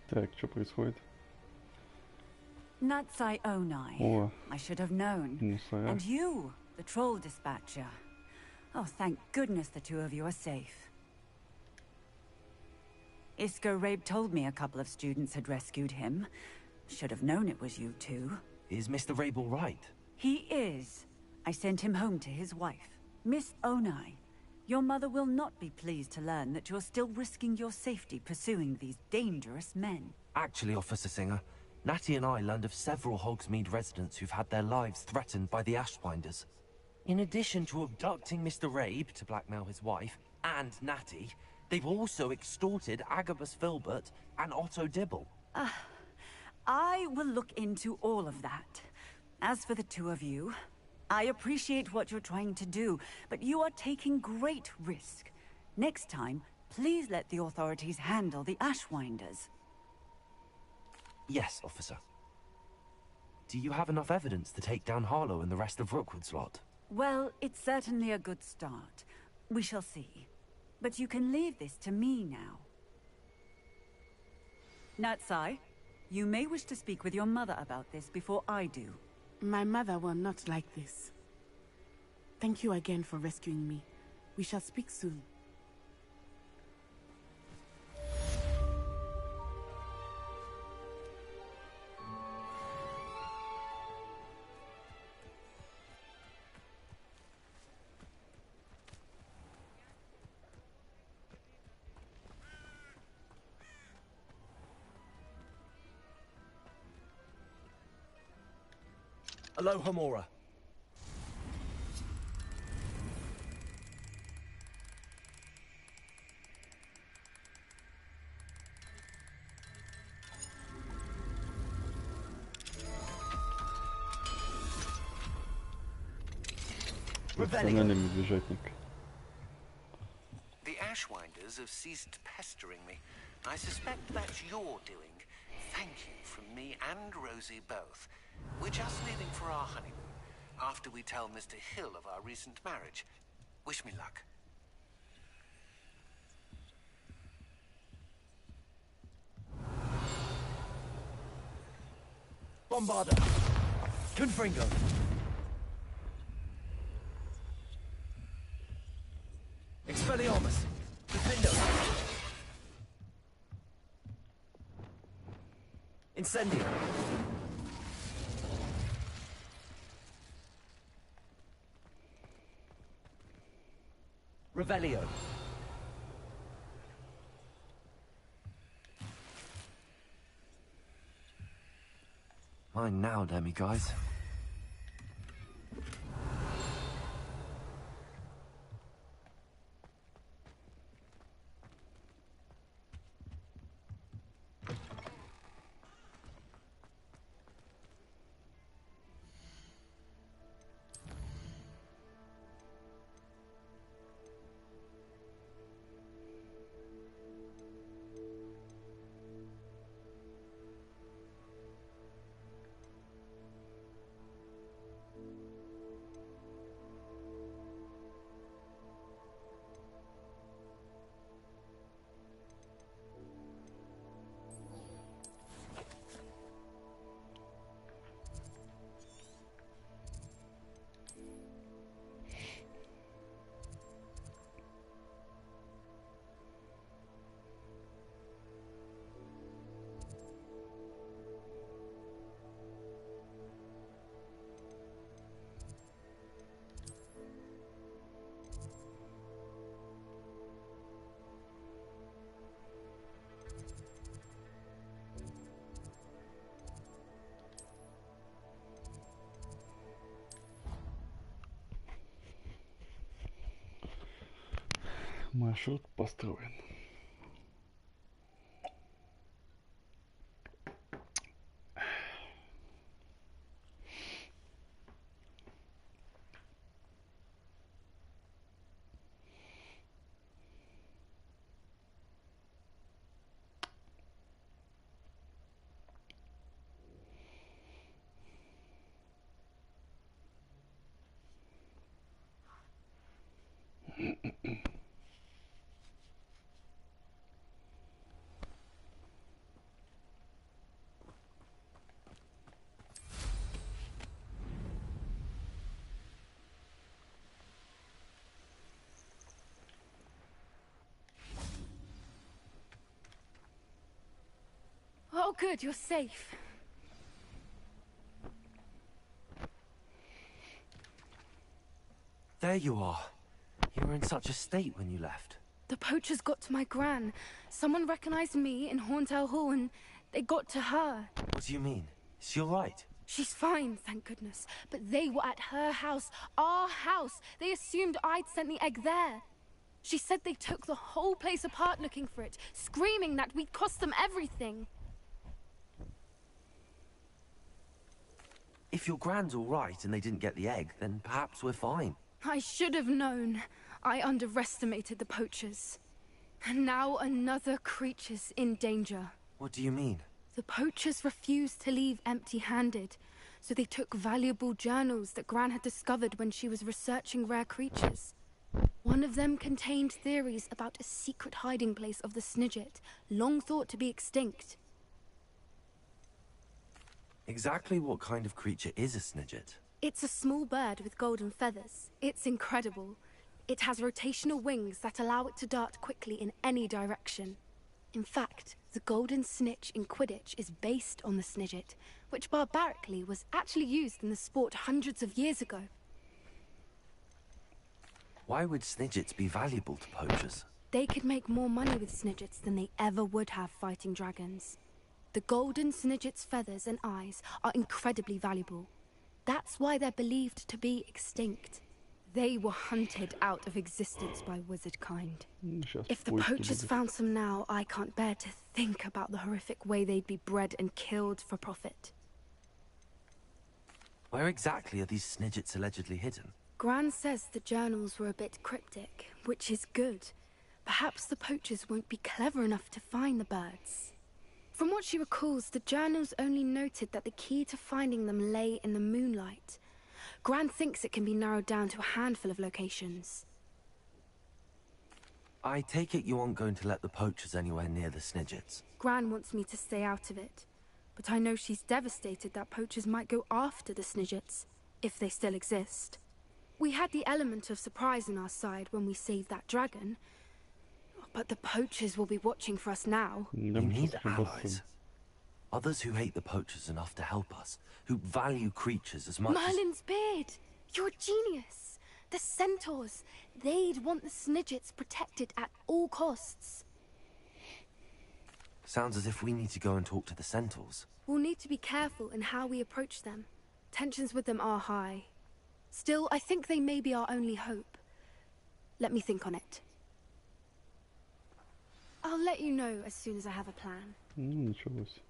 Так, что происходит? Natsai Onai. О, I should have known. ну, сорян. And you, the troll dispatcher. Oh, thank goodness the two of you are safe. Isco Rabe told me a couple of students had rescued him. Should have known it was you two. Is Mr. Rabe all right? He is. I sent him home to his wife. Miss Onai, your mother will not be pleased to learn that you're still risking your safety pursuing these dangerous men. Actually, Officer Singer, Natty and I learned of several Hogsmeade residents who've had their lives threatened by the Ashwinders. In addition to abducting Mr. Rabe to blackmail his wife and Natty, they've also extorted Agabus Filbert and Otto Dibble. I will look into all of that. As for the two of you, I appreciate what you're trying to do, but you are taking great risk. Next time, please let the authorities handle the Ashwinders. Yes, officer. Do you have enough evidence to take down Harlow and the rest of Rookwood's lot? Well, it's certainly a good start. We shall see. But you can leave this to me now. Natsai, you may wish to speak with your mother about this before I do. My mother will not like this. Thank you again for rescuing me. We shall speak soon. Aloha Mora. Профессиональный медвежатник. The Ashwinders have ceased pestering me. I suspect that's your doing. Thank you from me and Rosie both. We're just leaving for our honeymoon, after we tell Mr. Hill of our recent marriage. Wish me luck. Bombarda. Confringo. Expelliarmus. Defendo. Incendio. Revelio. Mine now, demiguise. Маршрут построен. Oh, good, you're safe. There you are. You were in such a state when you left. The poachers got to my gran. Someone recognized me in Horntail Hall and they got to her. What do you mean? Is she all right? She's fine, thank goodness. But they were at her house, our house. They assumed I'd sent the egg there. She said they took the whole place apart looking for it, screaming that we'd cost them everything. If your gran's all right and they didn't get the egg, then perhaps we're fine. I should have known. I underestimated the poachers. And now another creature's in danger. What do you mean? The poachers refused to leave empty-handed, so they took valuable journals that Gran had discovered when she was researching rare creatures. One of them contained theories about a secret hiding place of the Snidget, long thought to be extinct. Exactly what kind of creature is a Snidget? It's a small bird with golden feathers. It's incredible. It has rotational wings that allow it to dart quickly in any direction. In fact, the golden snitch in Quidditch is based on the Snidget, which barbarically was actually used in the sport hundreds of years ago. Why would Snidgets be valuable to poachers? They could make more money with Snidgets than they ever would have fighting dragons. The golden Snidget's feathers and eyes are incredibly valuable. That's why they're believed to be extinct. They were hunted out of existence by wizard kind. If the poachers found some now, I can't bear to think about the horrific way they'd be bred and killed for profit. Where exactly are these snidgets allegedly hidden? Gran says the journals were a bit cryptic, which is good. Perhaps the poachers won't be clever enough to find the birds. From what she recalls, the journals only noted that the key to finding them lay in the moonlight. Gran thinks it can be narrowed down to a handful of locations. I take it you aren't going to let the poachers anywhere near the snidgets? Gran wants me to stay out of it, but I know she's devastated that poachers might go after the snidgets, if they still exist. We had the element of surprise on our side when we saved that dragon, but the poachers will be watching for us now. We need allies. Others who hate the poachers enough to help us, who value creatures as much Merlin's beard! You're a genius! The centaurs! They'd want the snidgets protected at all costs. Sounds as if we need to go and talk to the centaurs. We'll need to be careful in how we approach them. Tensions with them are high. Still, I think they may be our only hope. Let me think on it. I'll let you know as soon as I have a plan. Ничего себе.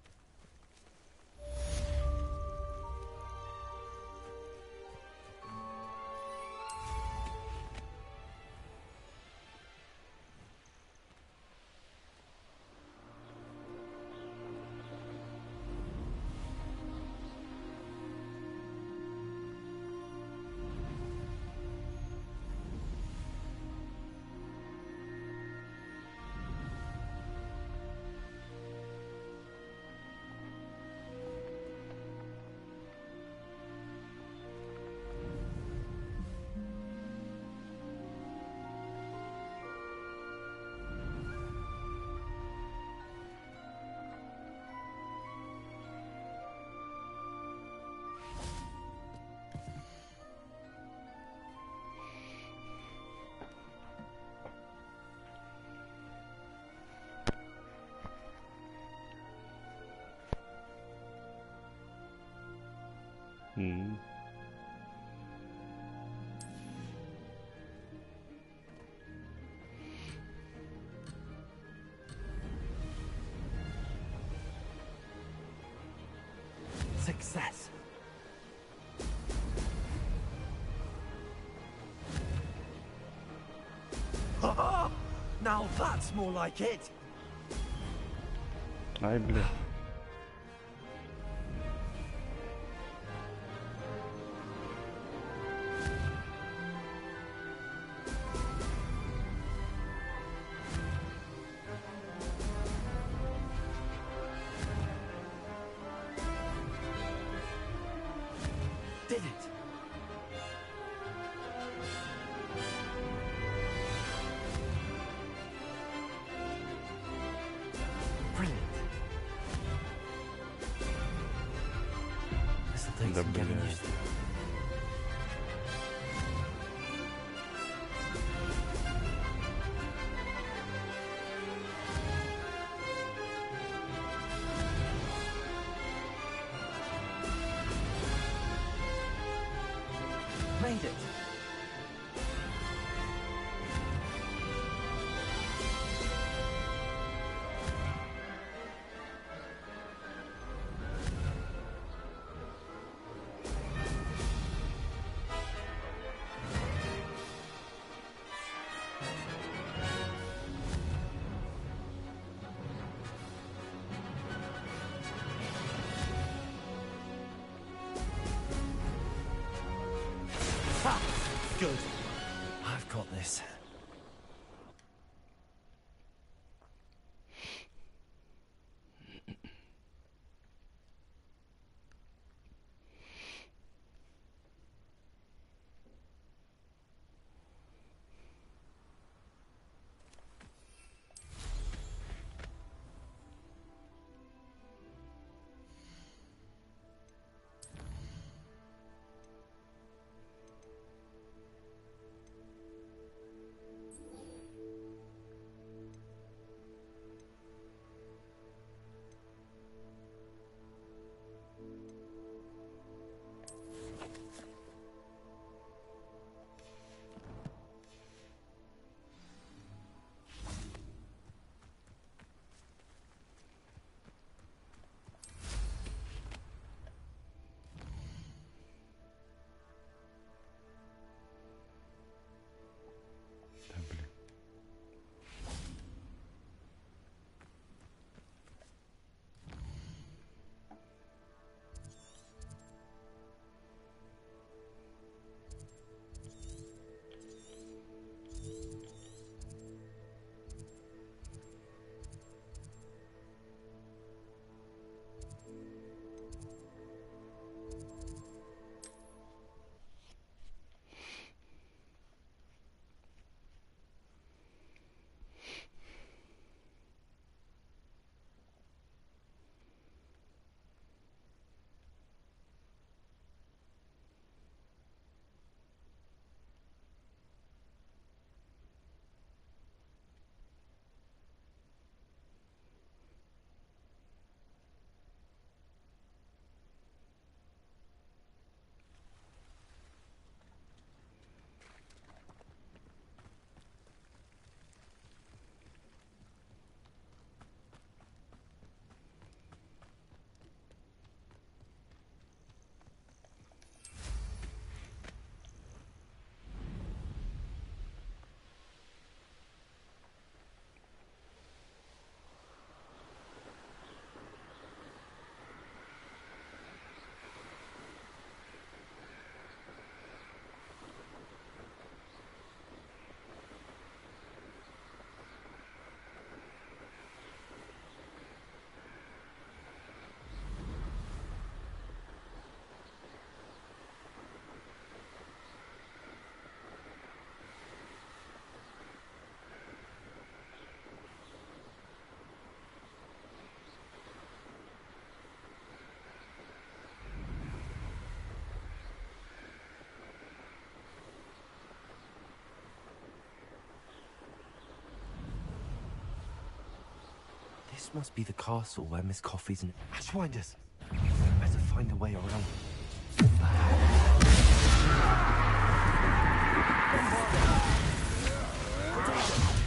Success. Now that's more like it. Ай, бля. Did it. Brilliant. This'll take Да, some getting бля. used to. Made it. This must be the castle where Miss Coffee's and Ashwinders. Better find a way around.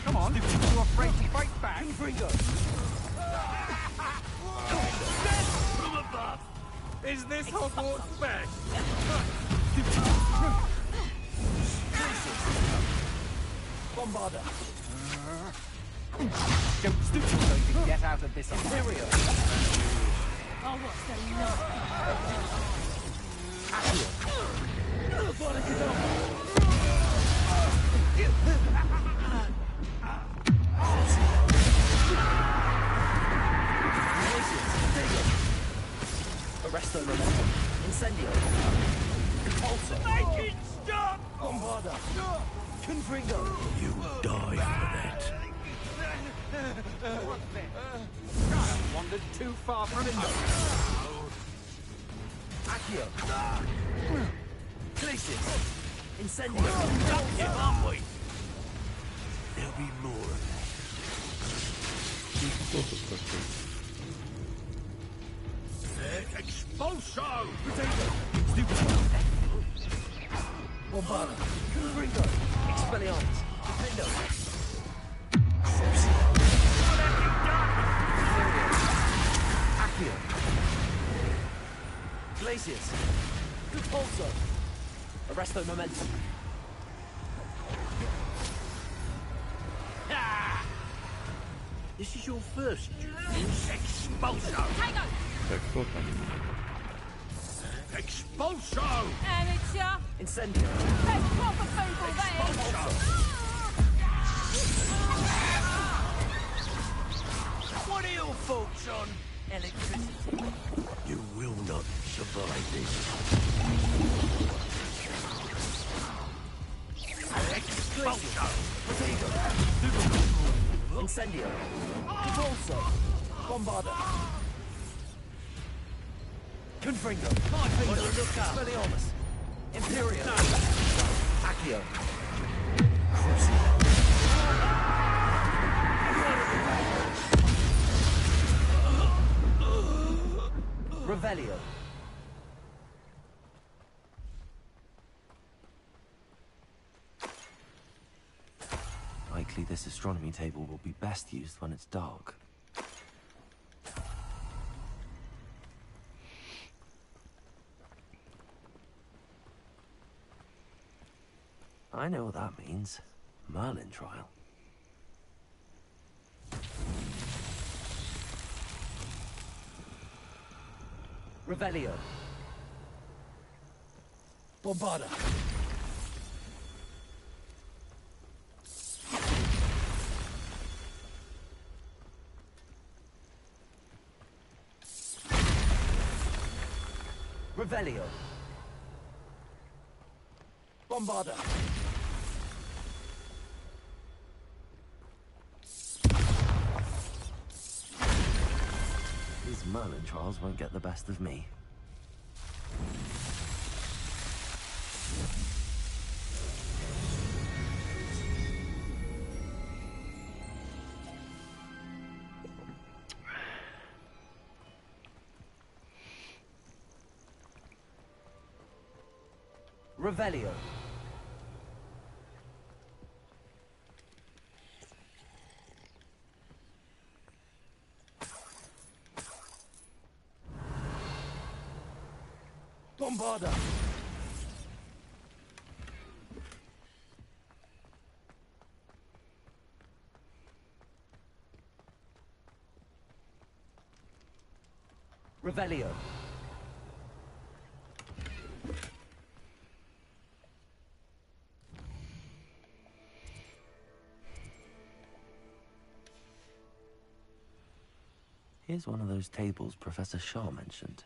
Come on, you're afraid to fight back? From above! Is this Hogwarts best? Bombarder. Don't stoop so you can get out of this area. Oh, what's the lot? Arresto momentum. Incendio. Repulsor. Make it stop! Bombarder. Confringo. You will die for that. I wandered too far from it. Accio. Glacius. Incendio. Duck him, aren't we? There'll be more of that. Expulso! Bombarder. Confringo. Expelliarmus. Defendo. Accio. Glacius. Repulsor. Arresto momentum. This is your first duty. Expulso! Так, кто там? Expulso! Amateur! Incendio. That's proper people, that is! What are your thoughts on electricity? You will not survive this. Expulso! Incendio. Repulsor. Bombarder. Confringo. Finger. Expelliarmus. Imperial. Accio. Revelio. Likely this astronomy table will be best used when it's dark. I know what that means. Merlin trial. Revelio. Bombarder. Revelio. Bombarder. These Merlin trials won't get the best of me. Revelio. Bombarder. Revelio. Here's one of those tables Professor Shaw mentioned.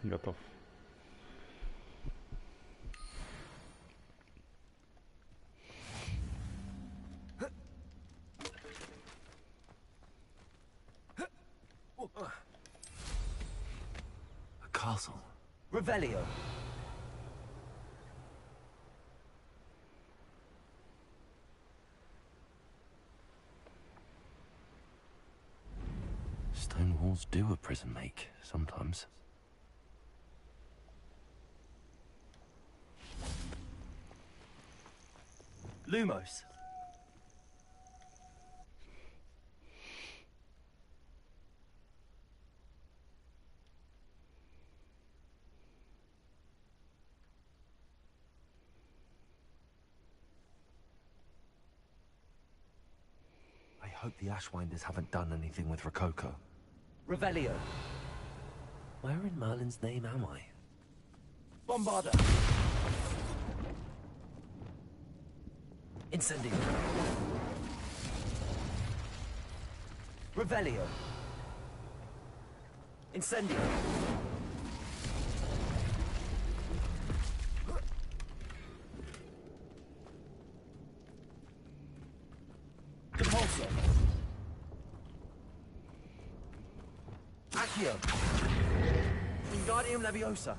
Готов. A castle. Revelio. Stone walls do a prison make, sometimes. Lumos. I hope the Ashwinders haven't done anything with Rococo. Revelio. Where in Merlin's name am I? Bombarda. Incendio. Revelio. Incendio. Depulso. Accio. Wingardium Leviosa.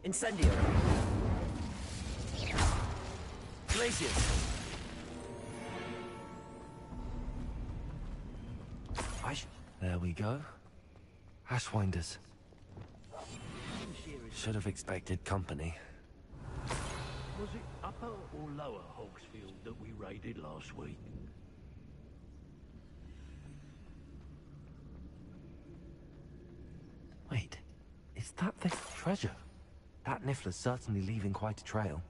Incendio. Glacius. There we go. Ashwinders. Should have expected company. Was it upper or lower Hogsfield that we raided last week? Wait, is that the treasure? That Niffler's certainly leaving quite a trail.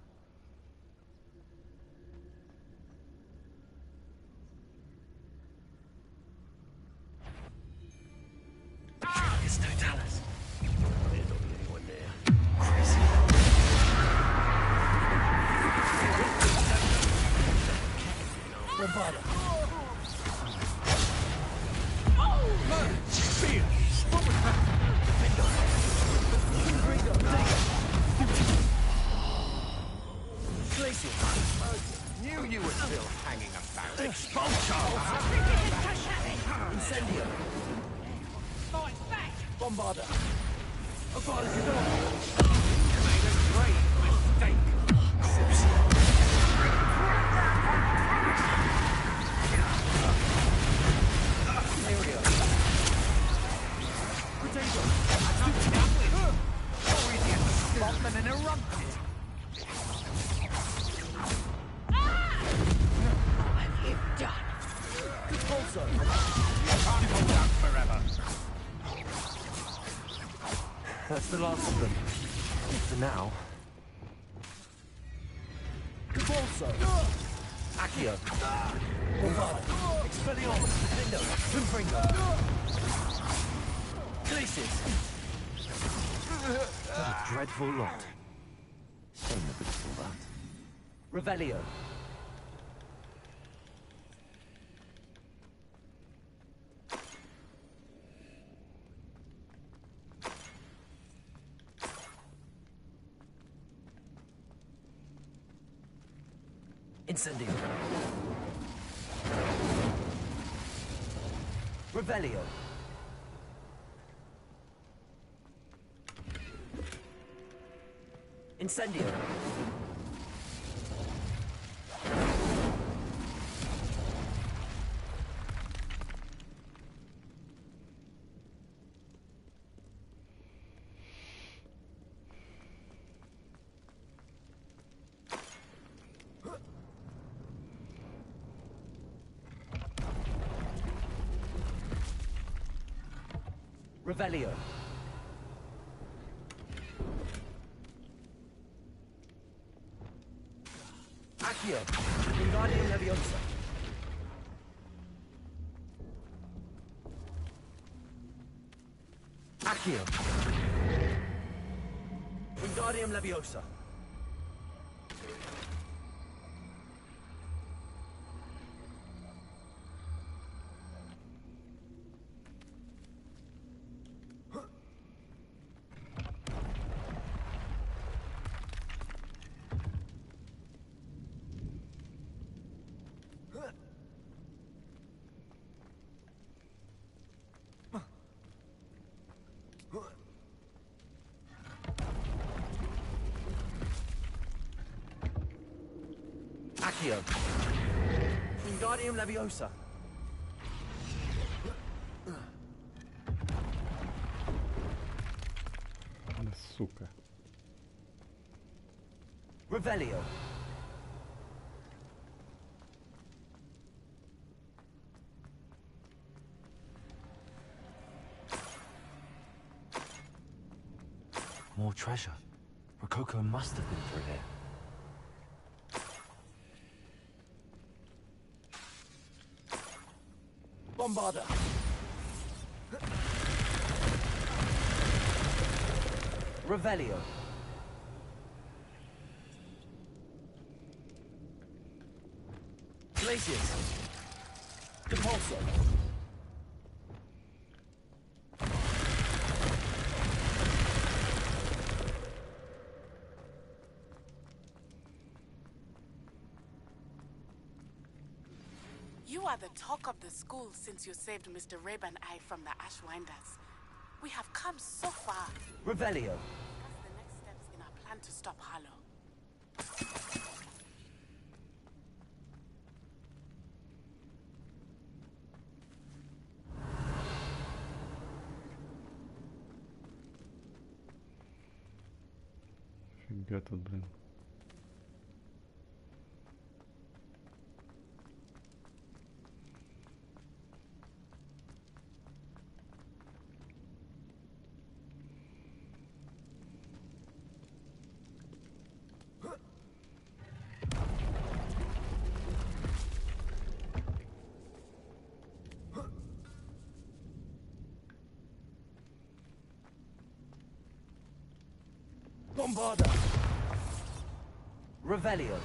It's no Talus. There's not anyone there. Crazy. Bombarda. Spear! What was that? Knew you were still hanging about. Expulsor! Incendio. Fight back! Bombarda. You made a great mistake. Aereo. Potato. Or is he at the Scotland and erupted? What have you done? Depulso. Can't hold out forever. That's the last of them. For now. Depulso. Accio. Bombarda. Expelliarmus. Lindo. Twinfringo. Glacius. What a dreadful lot. Shame that we saw that. Revelio. Incendio. Revelio. Incendio. Revelio. Accio. Wingardium Leviosa. Accio. Wingardium Leviosa. Accio. Wingardium Leviosa. Да, сука. Revelio. More treasure. Rococo must have been through here. Bombarda. Revelio. Glacius. Depulso. You are the talk of the school since you saved Mr. Rabe and I from the Ashwinders. We have come so far. Revelio. Discuss the next steps in our plan to stop Harlow. Фига тут, блин. Bombarda. Revelio.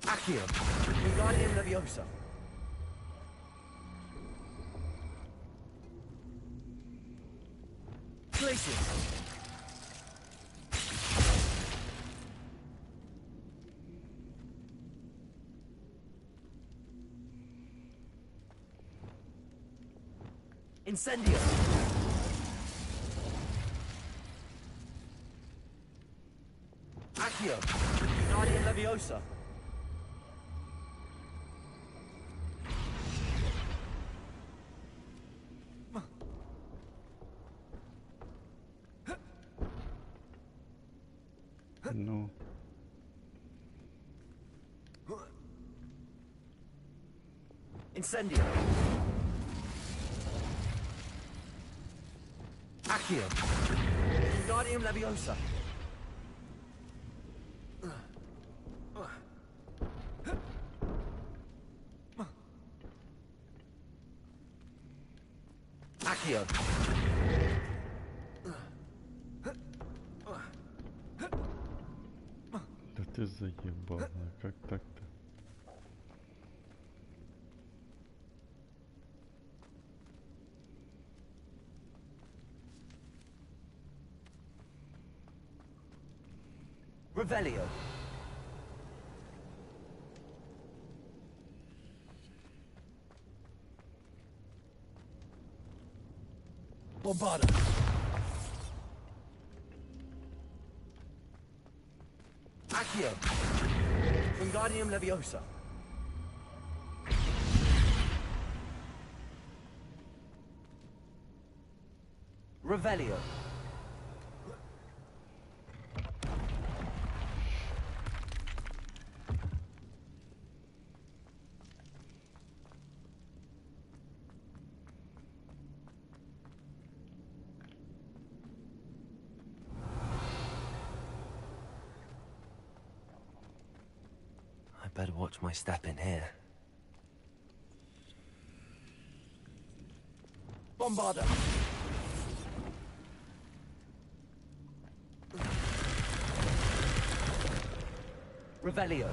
Accio. Wingardium Leviosa. Glacius. Incendio. Accio. Wingardium Leviosa. Ну. Incendio. Accio. Wingardium Leviosa. Accio. Да ты заебал, как так-то? Revelio. Bombarda. Accio. Wingardium Leviosa. Revelio. Better watch my step in here. Bombarda. Revelio.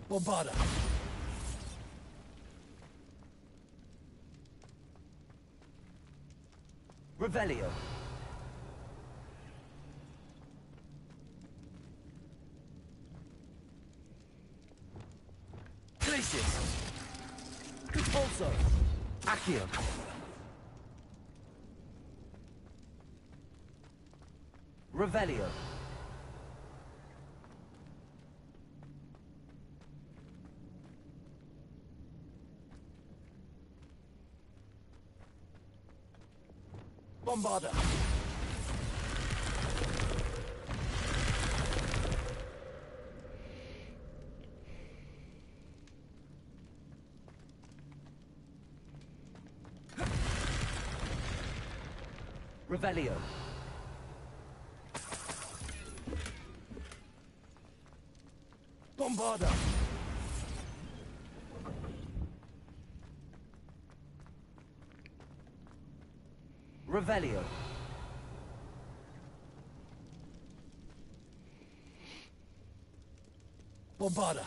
Bombarda. Revelio. Glacius. Repulso. Accio. Revelio. Bombarda. Revelio. Bombarda. Revelio. Bombarda.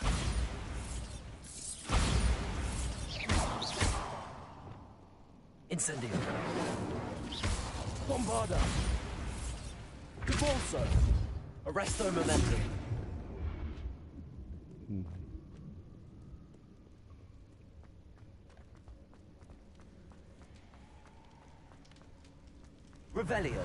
Incendio. Bombarda. Convulso. Arresto momentum. Revelio.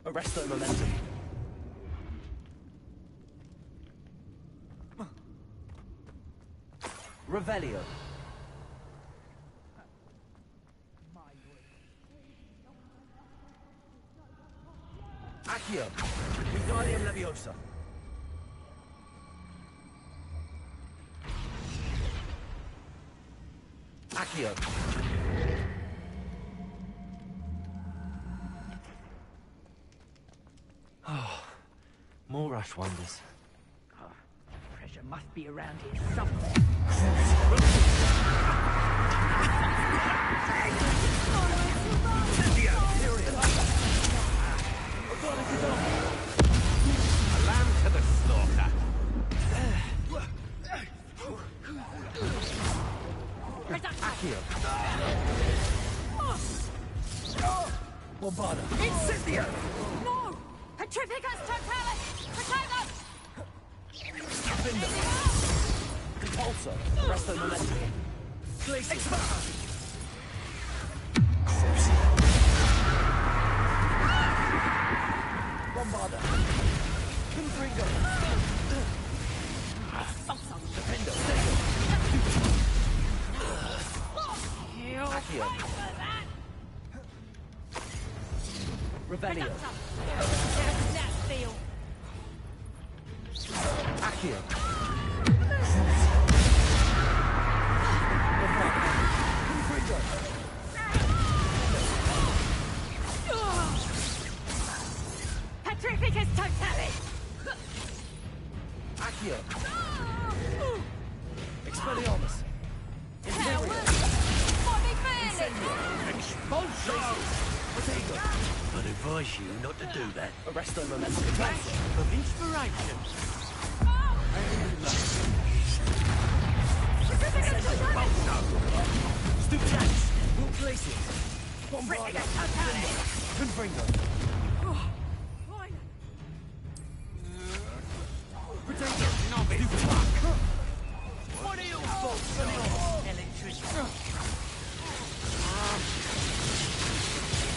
Arresto momentum. Revelio. Accio. Wingardium Leviosa. Accio. Oh, more rush wonders. Treasure must be around here somewhere. A lamb to the slaughter. Accio. Bombarda. Incendio! No! Petrificus totalis! Protect us! Finder. Compulso. Resto momentum. Glacius. Bombarda. Confringo. Defendo. Accio. Revelio. Accio. Confringo. Petrificus totalis! Accio. Expelliarmus. Incendio. Expulsion. Potato. I'd advise you not to do that. Arresto momentum. Flash of inspiration. Stupid axe. Will Glacius. Bombarda. Confringo. Potato. Novice. What are your faults? Electricity.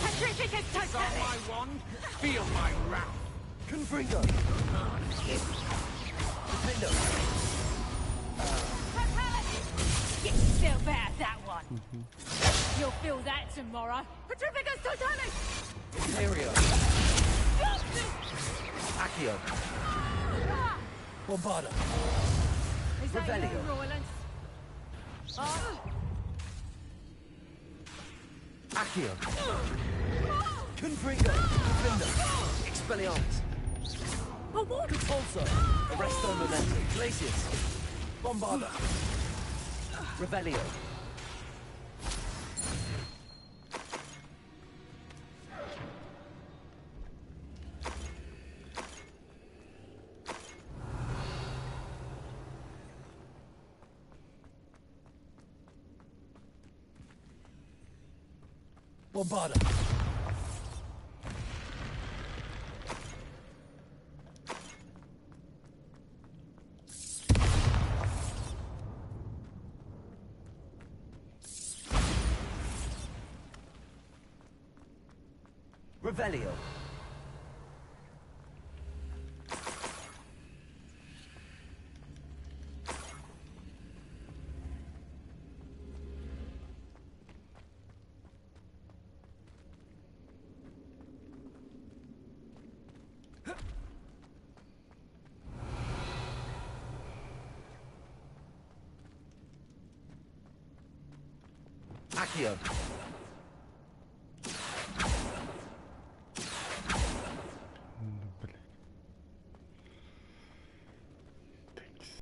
Petrificus It's on totalis! my wand. Feel my wrath. Confringo. Defendo. You still bear that one. You'll feel that tomorrow. Petrificus totalis! Imperio. Accio. Bombarda. Is that Revelio. you, Royland? Accio. Confringo. Defender. Expelliarmus. A what? Repulsor. Arresto Momento. Glacius. Bombarda. Revelio. Bombarda. Revelio. Accio.